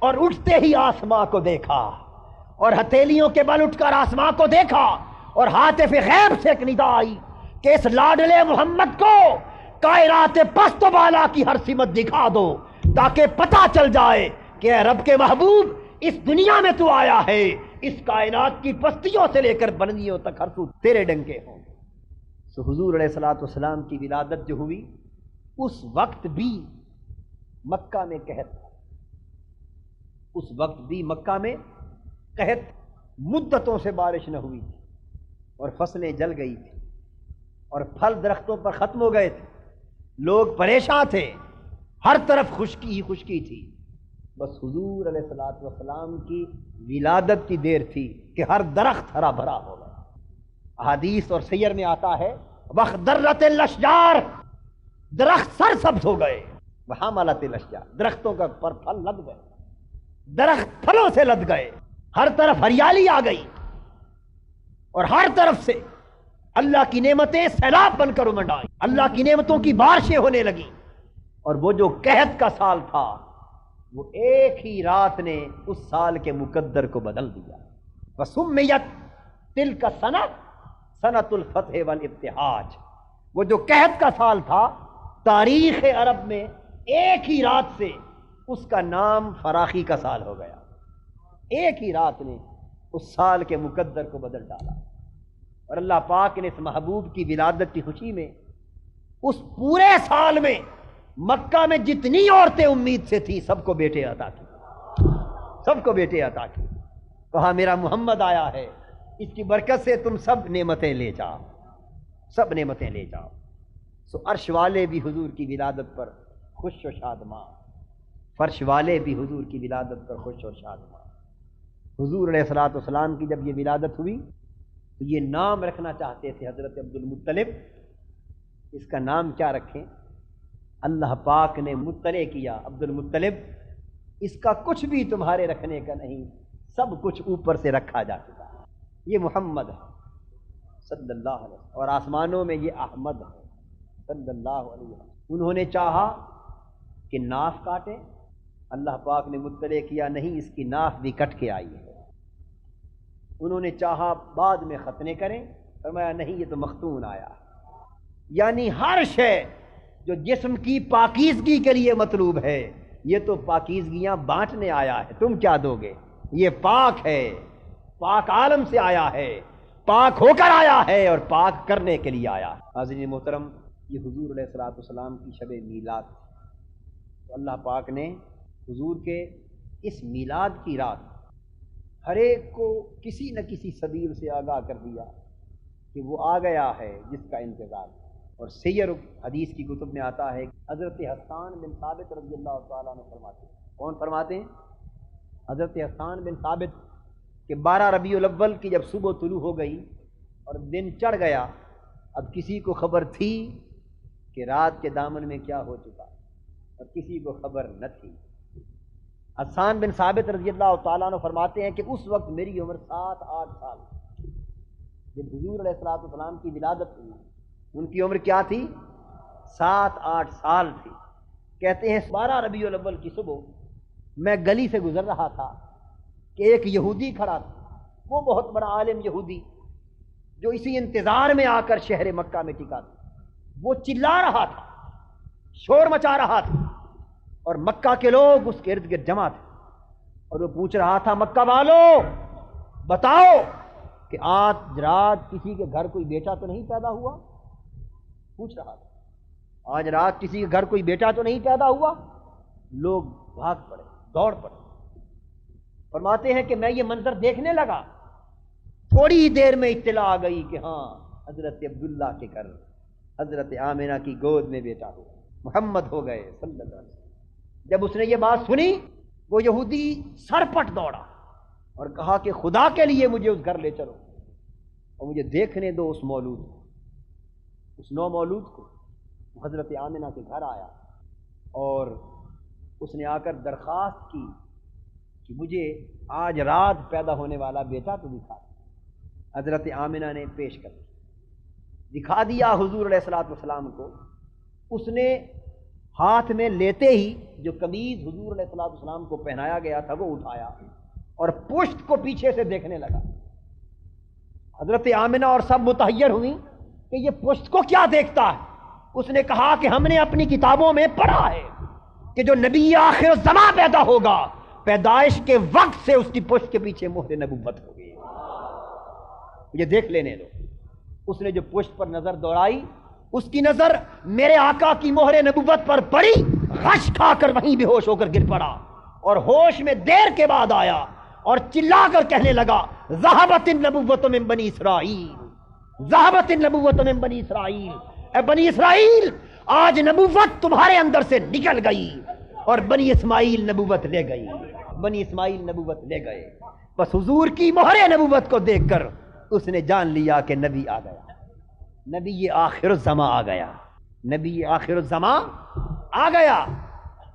اور اٹھتے ہی آسمان کو دیکھا، اور ہتھیلیوں کے بل اٹھ کر آسمان کو دیکھا، اور ہاتف غیب سے ایک ندا آئی کہ اس لاڈلے محمد کو کائنات پست و بالا کی ہر سمت دکھا دو، تاکہ پتہ چل جائے کہ اے رب کے محبوب، اس دنیا میں تو آیا ہے، اس کائنات کی پستیوں سے لے کر بلندیوں تک ہر سو تیرے ڈنکے ہوں۔ سو حضور علیہ الصلوۃ والسلام کی ولادت جو ہوئی، اس وقت بھی مکہ میں قحط تھا، اس وقت بھی مکہ میں قحط، مدتوں سے بارش نہ ہوئی تھی، اور فصلیں جل گئی تھی، اور پھل درختوں پر ختم ہو گئے تھے، لوگ پریشان تھے، ہر طرف خشکی ہی خشکی تھی، بس حضور علیہ الصلوۃ والسلام کی ولادت کی دیر تھی کہ ہر درخت ہرا بھرا ہو گیا۔ احادیث اور سیر میں آتا ہے وَخْضَرَّتِ الْأَشْجَارُ، درخت سر سبز ہو گئے، وَحَمَلَتِ الْأَشْجَارُ، درختوں کا پر پھل لد گئے، درخت پھلوں سے لد گئے، ہر طرف ہریالی آ گئی، اور ہر طرف سے اللہ کی نعمتیں سیلاب بن کر امنڈ آئیں، اللہ کی نعمتوں کی بارشیں ہونے لگیں، اور وہ جو قحط کا سال تھا، وہ ایک ہی رات نے اس سال کے مقدر کو بدل دیا۔ وَسُمِّيَتْ تِلْكَ السَّنَةُ سَنَةُ الْفَتْحِ وَالْإِبْتِهَاجِ، وہ جو قحط کا سال تھا، تاریخ عرب میں ایک ہی رات سے اس کا نام فراخی کا سال ہو گیا، ایک ہی رات نے اس سال کے مقدر کو بدل ڈالا، اور اللہ پاک نے اس محبوب کی ولادت کی خوشی میں اس پورے سال میں مکہ میں جتنی عورتیں امید سے تھی سب کو بیٹے عطا کی، سب کو بیٹے عطا کی، کہا میرا محمد آیا ہے، اس کی برکت سے تم سب نعمتیں لے جاؤ، سب نعمتیں لے جاؤ۔ سو عرش والے بھی حضور کی ولادت پر خوش و شادمان، فرش والے بھی حضور کی ولادت پر خوش و شادمان۔ حضور علیہ الصلوۃ والسلام کی جب یہ ولادت ہوئی تو یہ نام رکھنا چاہتے تھے حضرت عبد المطلب، اس کا نام کیا رکھیں؟ اللہ پاک نے مطلع کیا عبد المطلب اس کا کچھ بھی تمہارے رکھنے کا نہیں، سب کچھ اوپر سے رکھا جا چکا ہے، یہ محمد ہے صلی اللہ علیہ وسلم، اور آسمانوں میں یہ احمد ہے صلی اللہ علیہ وسلم۔ انہوں نے چاہا کہ ناف کاٹیں، اللہ پاک نے مطلع کیا نہیں، اس کی ناف بھی کٹ کے آئی ہے۔ انہوں نے چاہا بعد میں ختنے کریں، فرمایا نہیں یہ تو مختون آیا، یعنی ہر شے جو جسم کی پاکیزگی کے لیے مطلوب ہے یہ تو پاکیزگیاں بانٹنے آیا ہے، تم کیا دو گے؟ یہ پاک ہے، پاک عالم سے آیا ہے، پاک ہو کر آیا ہے اور پاک کرنے کے لیے آیا ہے۔ حاضرین محترم، یہ حضور علیہ الصلوۃ والسلام کی شب میلاد، تو اللہ پاک نے حضور کے اس میلاد کی رات ہر ایک کو کسی نہ کسی سبیل سے آگاہ کر دیا کہ وہ آ گیا ہے جس کا انتظار، اور سیر حدیث کی کتب میں آتا ہے حضرت حسان بن ثابت رضی اللہ تعالیٰ عنہ فرماتے ہیں، کون فرماتے ہیں؟ حضرت حسان بن ثابت کہ 12 ربیع الاول کی جب صبح طلوع ہو گئی اور دن چڑھ گیا، اب کسی کو خبر تھی کہ رات کے دامن میں کیا ہو چکا اور کسی کو خبر نہ تھی۔ حسان بن ثابت رضی اللہ تعالیٰ عنہ فرماتے ہیں کہ اس وقت میری عمر 7-8 سال، جب حضور علیہ الصلوۃ والسلام کی ولادت ہوئی ان کی عمر کیا تھی؟ 7-8 سال تھی۔ کہتے ہیں 12 ربیع الاول کی صبح میں گلی سے گزر رہا تھا کہ ایک یہودی کھڑا تھا، وہ بہت بڑا عالم یہودی جو اسی انتظار میں آ کر شہر مکہ میں ٹکا تھا، وہ چلا رہا تھا، شور مچا رہا تھا، اور مکہ کے لوگ اس کے ارد گرد جمع تھے، اور وہ پوچھ رہا تھا مکہ والوں بتاؤ کہ آج رات کسی کے گھر کوئی بیٹا تو نہیں پیدا ہوا؟ پوچھ رہا تھا آج رات کسی کے گھر کوئی بیٹا تو نہیں پیدا ہوا؟ لوگ بھاگ پڑے، دوڑ پڑے۔ فرماتے ہیں کہ میں یہ منظر دیکھنے لگا، تھوڑی ہی دیر میں اطلاع آ گئی کہ ہاں حضرت عبداللہ کے گھر حضرت آمنہ کی گود میں بیٹا ہوا، محمد ہو گئے صلی اللہ علیہ وسلم۔ جب اس نے یہ بات سنی وہ یہودی سر پٹ دوڑا اور کہا کہ خدا کے لیے مجھے اس گھر لے چلو اور مجھے دیکھنے دو اس مولود کو، اس نو مولود کو۔ حضرت آمنہ کے گھر آیا اور اس نے آ کر درخواست کی کہ مجھے آج رات پیدا ہونے والا بیٹا تو دکھا۔ حضرت آمنہ نے پیش کر دکھا دیا حضور علیہ الصلوۃ والسلام کو۔ اس نے ہاتھ میں لیتے ہی جو قمیض حضور علیہ الصلوۃ والسلام کو پہنایا گیا تھا وہ اٹھایا اور پشت کو پیچھے سے دیکھنے لگا۔ حضرت آمنہ اور سب متحیر ہوئی کہ یہ پشت کو کیا دیکھتا ہے۔ اس نے کہا کہ ہم نے اپنی کتابوں میں پڑھا ہے کہ جو نبی آخر الزمان پیدا ہوگا پیدائش کے وقت سے اس کی پشت کے پیچھے مہر نبوت ہوگی، مجھے دیکھ لینے دو۔ اس نے جو پشت پر نظر دوڑائی اس کی نظر میرے آقا کی مہر نبوت پر پڑی، غش کھا کر وہیں بے ہوش ہو کر گر پڑا اور ہوش میں دیر کے بعد آیا اور چلا کر کہنے لگا ذہبت النبوۃ من بنی اسرائیل، ذہبت النبوۃ من بنی اسرائیل، اے بنی اسرائیل آج نبوت تمہارے اندر سے نکل گئی اور بنی اسماعیل نبوت لے گئی، بنی اسماعیل نبوت لے گئے۔ بس حضور کی مہر نبوت کو دیکھ کر اس نے جان لیا کہ نبی آ گیا، نبی آخر الزمان آ گیا، نبی آخر الزمان آ گیا۔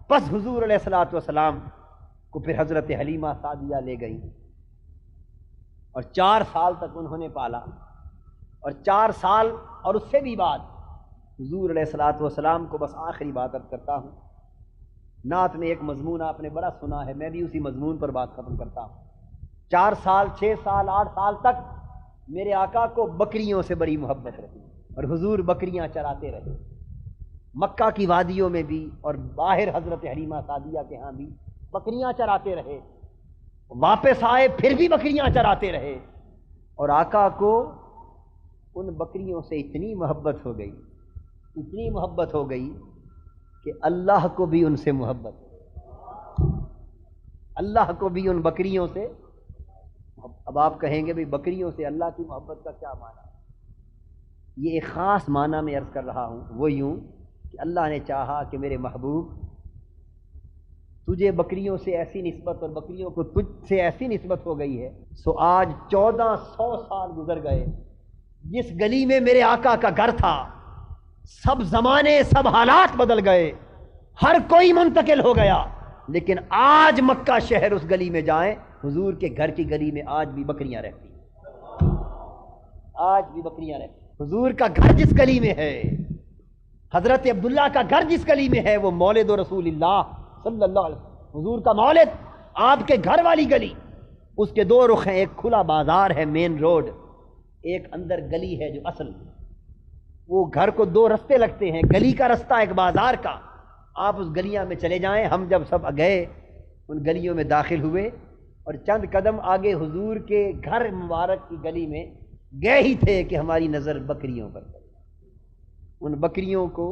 بس حضور علیہ الصلوۃ والسلام کو پھر حضرت حلیمہ سعدیہ لے گئی اور 4 سال تک انہوں نے پالا، اور 4 سال اور اس سے بھی بعد حضور علیہ الصلوۃ والسلام کو بس آخری بات عرض کرتا ہوں۔ نعت میں ایک مضمون آپ نے بڑا سنا ہے، میں بھی اسی مضمون پر بات ختم کرتا ہوں۔ 4 سال 6 سال 8 سال تک میرے آقا کو بکریوں سے بڑی محبت رہی اور حضور بکریاں چراتے رہے، مکہ کی وادیوں میں بھی اور باہر حضرت حلیمہ سعدیہ کے ہاں بھی بکریاں چراتے رہے، واپس آئے پھر بھی بکریاں چراتے رہے، اور آقا کو ان بکریوں سے اتنی محبت ہو گئی، اتنی محبت ہو گئی کہ اللہ کو بھی ان سے محبت ہو، اللہ کو بھی ان بکریوں سے۔ اب آپ کہیں گے بھئی بکریوں سے اللہ کی محبت کا کیا معنی؟ یہ ایک خاص معنی میں عرض کر رہا ہوں، وہ یوں کہ اللہ نے چاہا کہ میرے محبوب تجھے بکریوں سے ایسی نسبت اور بکریوں کو تجھ سے ایسی نسبت ہو گئی ہے، سو آج 1400 سال گزر گئے، جس گلی میں میرے آقا کا گھر تھا سب زمانے سب حالات بدل گئے، ہر کوئی منتقل ہو گیا، لیکن آج مکہ شہر اس گلی میں جائیں حضور کے گھر کی گلی میں آج بھی بکریاں رہتی ہیں، آج بھی بکریاں رہتی ہیں۔ حضور کا گھر جس گلی میں ہے، حضرت عبداللہ کا گھر جس گلی میں ہے، وہ مولد رسول اللہ صلی اللہ علیہ وسلم، حضور کا مولد، آپ کے گھر والی گلی، اس کے 2 رخ ہیں، ایک کھلا بازار ہے مین روڈ، ایک اندر گلی ہے جو اصل، وہ گھر کو 2 رستے لگتے ہیں، گلی کا رستہ ایک بازار کا، آپ اس گلیاں میں چلے جائیں۔ ہم جب سب گئے ان گلیوں میں داخل ہوئے اور چند قدم آگے حضور کے گھر مبارک کی گلی میں گئے ہی تھے کہ ہماری نظر بکریوں پر پڑی۔ ان بکریوں کو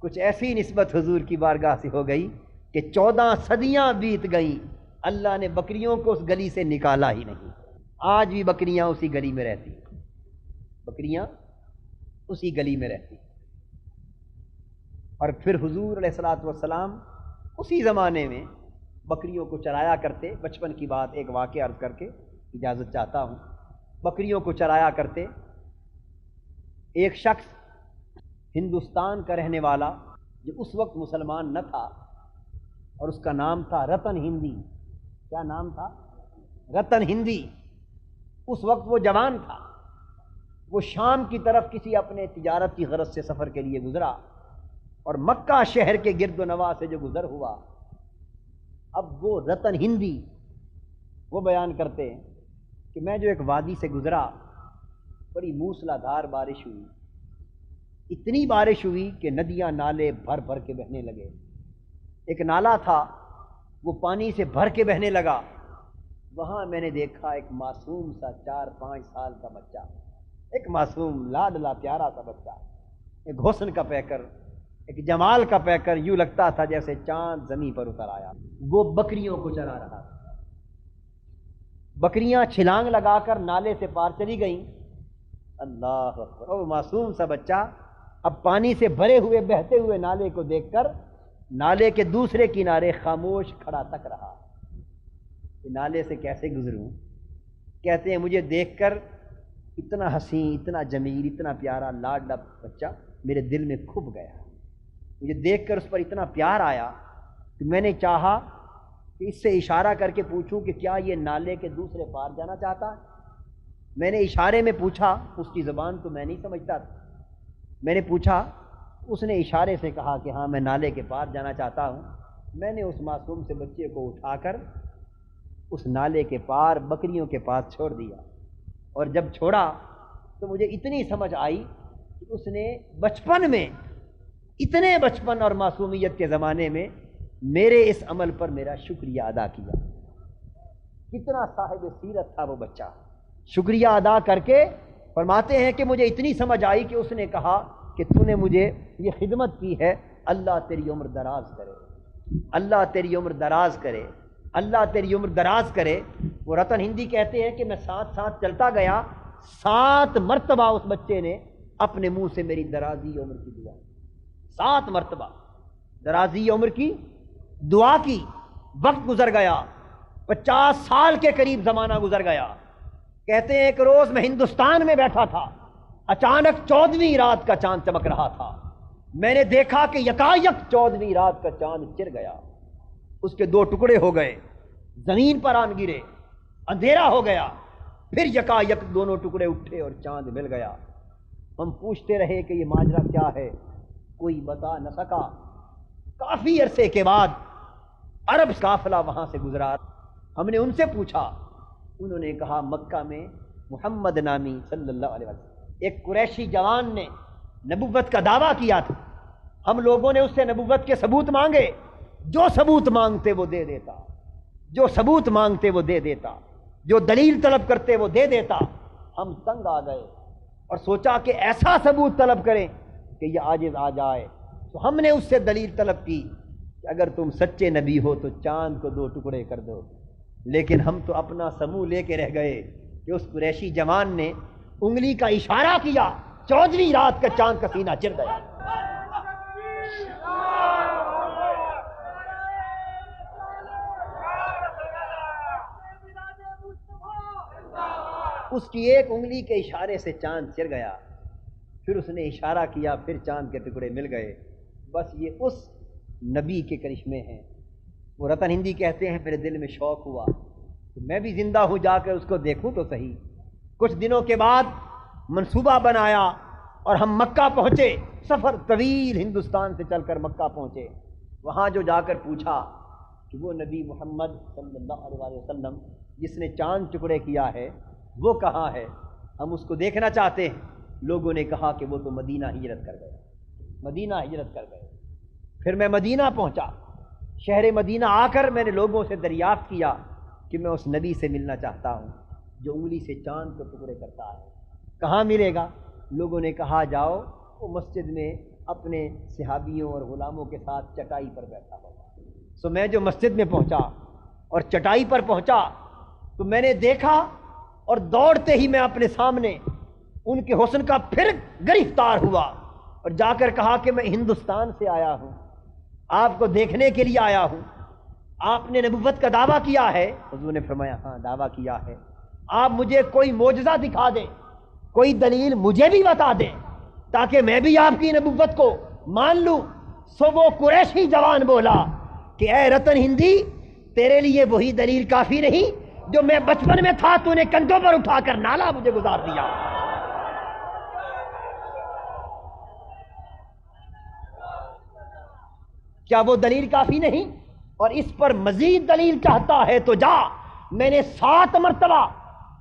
کچھ ایسی نسبت حضور کی بارگاہ سے ہو گئی کہ 14 صدیاں بیت گئیں، اللہ نے بکریوں کو اس گلی سے نکالا ہی نہیں، آج بھی بکریاں اسی گلی میں رہتی، بکریاں اسی گلی میں رہتی۔ اور پھر حضور علیہ الصلوۃ والسلام اسی زمانے میں بکریوں کو چرایا کرتے، بچپن کی بات ایک واقعہ عرض کر کے اجازت چاہتا ہوں، بکریوں کو چرایا کرتے۔ ایک شخص ہندوستان کا رہنے والا جو اس وقت مسلمان نہ تھا، اور اس کا نام تھا رتن ہندی۔ کیا نام تھا؟ رتن ہندی۔ اس وقت وہ جوان تھا، وہ شام کی طرف کسی اپنے تجارت کی غرض سے سفر کے لیے گزرا، اور مکہ شہر کے گرد و نواح سے جو گزر ہوا، اب وہ رتن ہندی وہ بیان کرتے ہیں کہ میں جو ایک وادی سے گزرا، بڑی موسلا دھار بارش ہوئی، اتنی بارش ہوئی کہ ندیاں نالے بھر بھر کے بہنے لگے۔ ایک نالا تھا، وہ پانی سے بھر کے بہنے لگا۔ وہاں میں نے دیکھا ایک معصوم سا 4-5 سال کا بچہ، ایک معصوم لاڈلا پیارا سا بچہ، ایک حسن کا پیکر، ایک جمال کا پیکر، یوں لگتا تھا جیسے چاند زمین پر اتر آیا۔ وہ بکریوں کو چرا رہا تھا۔ بکریاں چھلانگ لگا کر نالے سے پار چلی گئیں۔ اللہ اکبر! وہ معصوم سا بچہ اب پانی سے بھرے ہوئے بہتے ہوئے نالے کو دیکھ کر نالے کے دوسرے کنارے خاموش کھڑا تک رہا کہ نالے سے کیسے گزروں۔ کہتے ہیں مجھے دیکھ کر اتنا حسین، اتنا جمیل، اتنا پیارا لاڈلا بچہ میرے دل میں کھپ گیا۔ مجھے دیکھ کر اس پر اتنا پیار آیا کہ میں نے چاہا کہ اس سے اشارہ کر کے پوچھوں کہ کیا یہ نالے کے دوسرے پار جانا چاہتا ہے۔ میں نے اشارے میں پوچھا، اس کی زبان تو میں نہیں سمجھتا تھا، میں نے پوچھا، اس نے اشارے سے کہا کہ ہاں میں نالے کے پار جانا چاہتا ہوں۔ میں نے اس معصوم سے بچے کو اٹھا کر اس نالے کے پار بکریوں کے پاس چھوڑ دیا، اور جب چھوڑا تو مجھے اتنی سمجھ آئی کہ اس نے بچپن میں، اتنے بچپن اور معصومیت کے زمانے میں میرے اس عمل پر میرا شکریہ ادا کیا۔ کتنا صاحب سیرت تھا وہ بچہ۔ شکریہ ادا کر کے فرماتے ہیں کہ مجھے اتنی سمجھ آئی کہ اس نے کہا کہ تو نے مجھے یہ خدمت کی ہے، اللہ تیری عمر دراز کرے، اللہ تیری عمر دراز کرے، اللہ تیری عمر دراز کرے۔ وہ رتن ہندی کہتے ہیں کہ میں ساتھ ساتھ چلتا گیا، 7 مرتبہ اس بچے نے اپنے منہ سے میری درازی عمر کی دعا، 7 مرتبہ درازی عمر کی دعا کی۔ وقت گزر گیا، 50 سال کے قریب زمانہ گزر گیا۔ کہتے ہیں ایک روز میں ہندوستان میں بیٹھا تھا، اچانک 14ویں رات کا چاند چمک رہا تھا۔ میں نے دیکھا کہ یکایک 14ویں رات کا چاند چر گیا، اس کے 2 ٹکڑے ہو گئے، زمین پر آن گرے، اندھیرا ہو گیا، پھر یکایک دونوں ٹکڑے اٹھے اور چاند مل گیا۔ ہم پوچھتے رہے کہ یہ ماجرا کیا ہے، کوئی بتا نہ سکا۔ کافی عرصے کے بعد عرب قافلہ وہاں سے گزرا، ہم نے ان سے پوچھا، انہوں نے کہا مکہ میں محمد نامی صلی اللہ علیہ وسلم ایک قریشی جوان نے نبوت کا دعویٰ کیا تھا، ہم لوگوں نے اس سے نبوت کے ثبوت مانگے، جو ثبوت مانگتے وہ دے دیتا، جو ثبوت مانگتے وہ دے دیتا، جو دلیل طلب کرتے وہ دے دیتا۔ ہم تنگ آ گئے اور سوچا کہ ایسا ثبوت طلب کریں کہ یہ عاجز آ جائے، تو ہم نے اس سے دلیل طلب کی کہ اگر تم سچے نبی ہو تو چاند کو 2 ٹکڑے کر دو۔ لیکن ہم تو اپنا سمو لے کے رہ گئے کہ اس قریشی جوان نے انگلی کا اشارہ کیا، 14ویں رات کا چاند کا سینہ چر گیا۔ اس کی ایک انگلی کے اشارے سے چاند چر گیا، پھر اس نے اشارہ کیا، پھر چاند کے ٹکڑے مل گئے۔ بس یہ اس نبی کے کرشمے ہیں۔ وہ رتن ہندی کہتے ہیں میرے دل میں شوق ہوا کہ میں بھی زندہ ہوں، جا کر اس کو دیکھوں تو صحیح۔ کچھ دنوں کے بعد منصوبہ بنایا اور ہم مکہ پہنچے، سفر طویل ہندوستان سے چل کر مکہ پہنچے۔ وہاں جو جا کر پوچھا کہ وہ نبی محمد صلی اللہ علیہ وسلم جس نے چاند ٹکڑے کیا ہے وہ کہاں ہے، ہم اس کو دیکھنا چاہتے ہیں۔ لوگوں نے کہا کہ وہ تو مدینہ ہجرت کر گئے، مدینہ ہجرت کر گئے۔ پھر میں مدینہ پہنچا، شہر مدینہ آ کر میں نے لوگوں سے دریافت کیا کہ میں اس نبی سے ملنا چاہتا ہوں جو انگلی سے چاند کو ٹکڑے کرتا ہے، کہاں ملے گا؟ لوگوں نے کہا جاؤ، وہ مسجد میں اپنے صحابیوں اور غلاموں کے ساتھ چٹائی پر بیٹھا ہوگا۔ سو میں جو مسجد میں پہنچا اور چٹائی پر پہنچا تو میں نے دیکھا، اور دوڑتے ہی میں اپنے سامنے ان کے حسن کا پھر گرفتار ہوا اور جا کر کہا کہ میں ہندوستان سے آیا ہوں، آپ کو دیکھنے کے لیے آیا ہوں۔ آپ نے نبوت کا دعویٰ کیا ہے؟ حضور نے فرمایا ہاں دعویٰ کیا ہے۔ آپ مجھے کوئی معجزہ دکھا دیں، کوئی دلیل مجھے بھی بتا دیں تاکہ میں بھی آپ کی نبوت کو مان لوں۔ سو وہ قریشی جوان بولا کہ اے رتن ہندی، تیرے لیے وہی دلیل کافی نہیں جو میں بچپن میں تھا تو نے کندھوں پر اٹھا کر نالا مجھے گزار دیا۔ کیا وہ دلیل کافی نہیں؟ اور اس پر مزید دلیل چاہتا ہے تو جا، میں نے 7 مرتبہ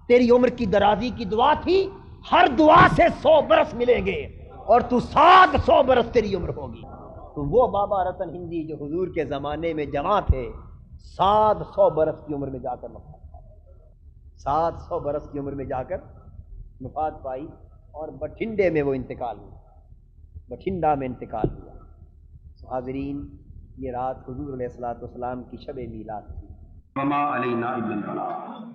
تیری عمر کی درازی کی دعا تھی، ہر دعا سے 100 برس ملیں گے اور تو 700 برس تیری عمر ہوگی۔ تو وہ بابا رتن ہندی جو حضور کے زمانے میں جوان تھے، 700 برس کی عمر میں جا کر وفات پائی، 700 برس کی عمر میں جا کر وفات پائی، اور بٹھنڈے میں وہ انتقال ہوا، بٹھنڈا میں انتقال ہوا۔ حاضرین، یہ رات حضور علیہ الصلوۃ والسلام کی شب میلاد تھی۔ وما علینا الا البلاغ۔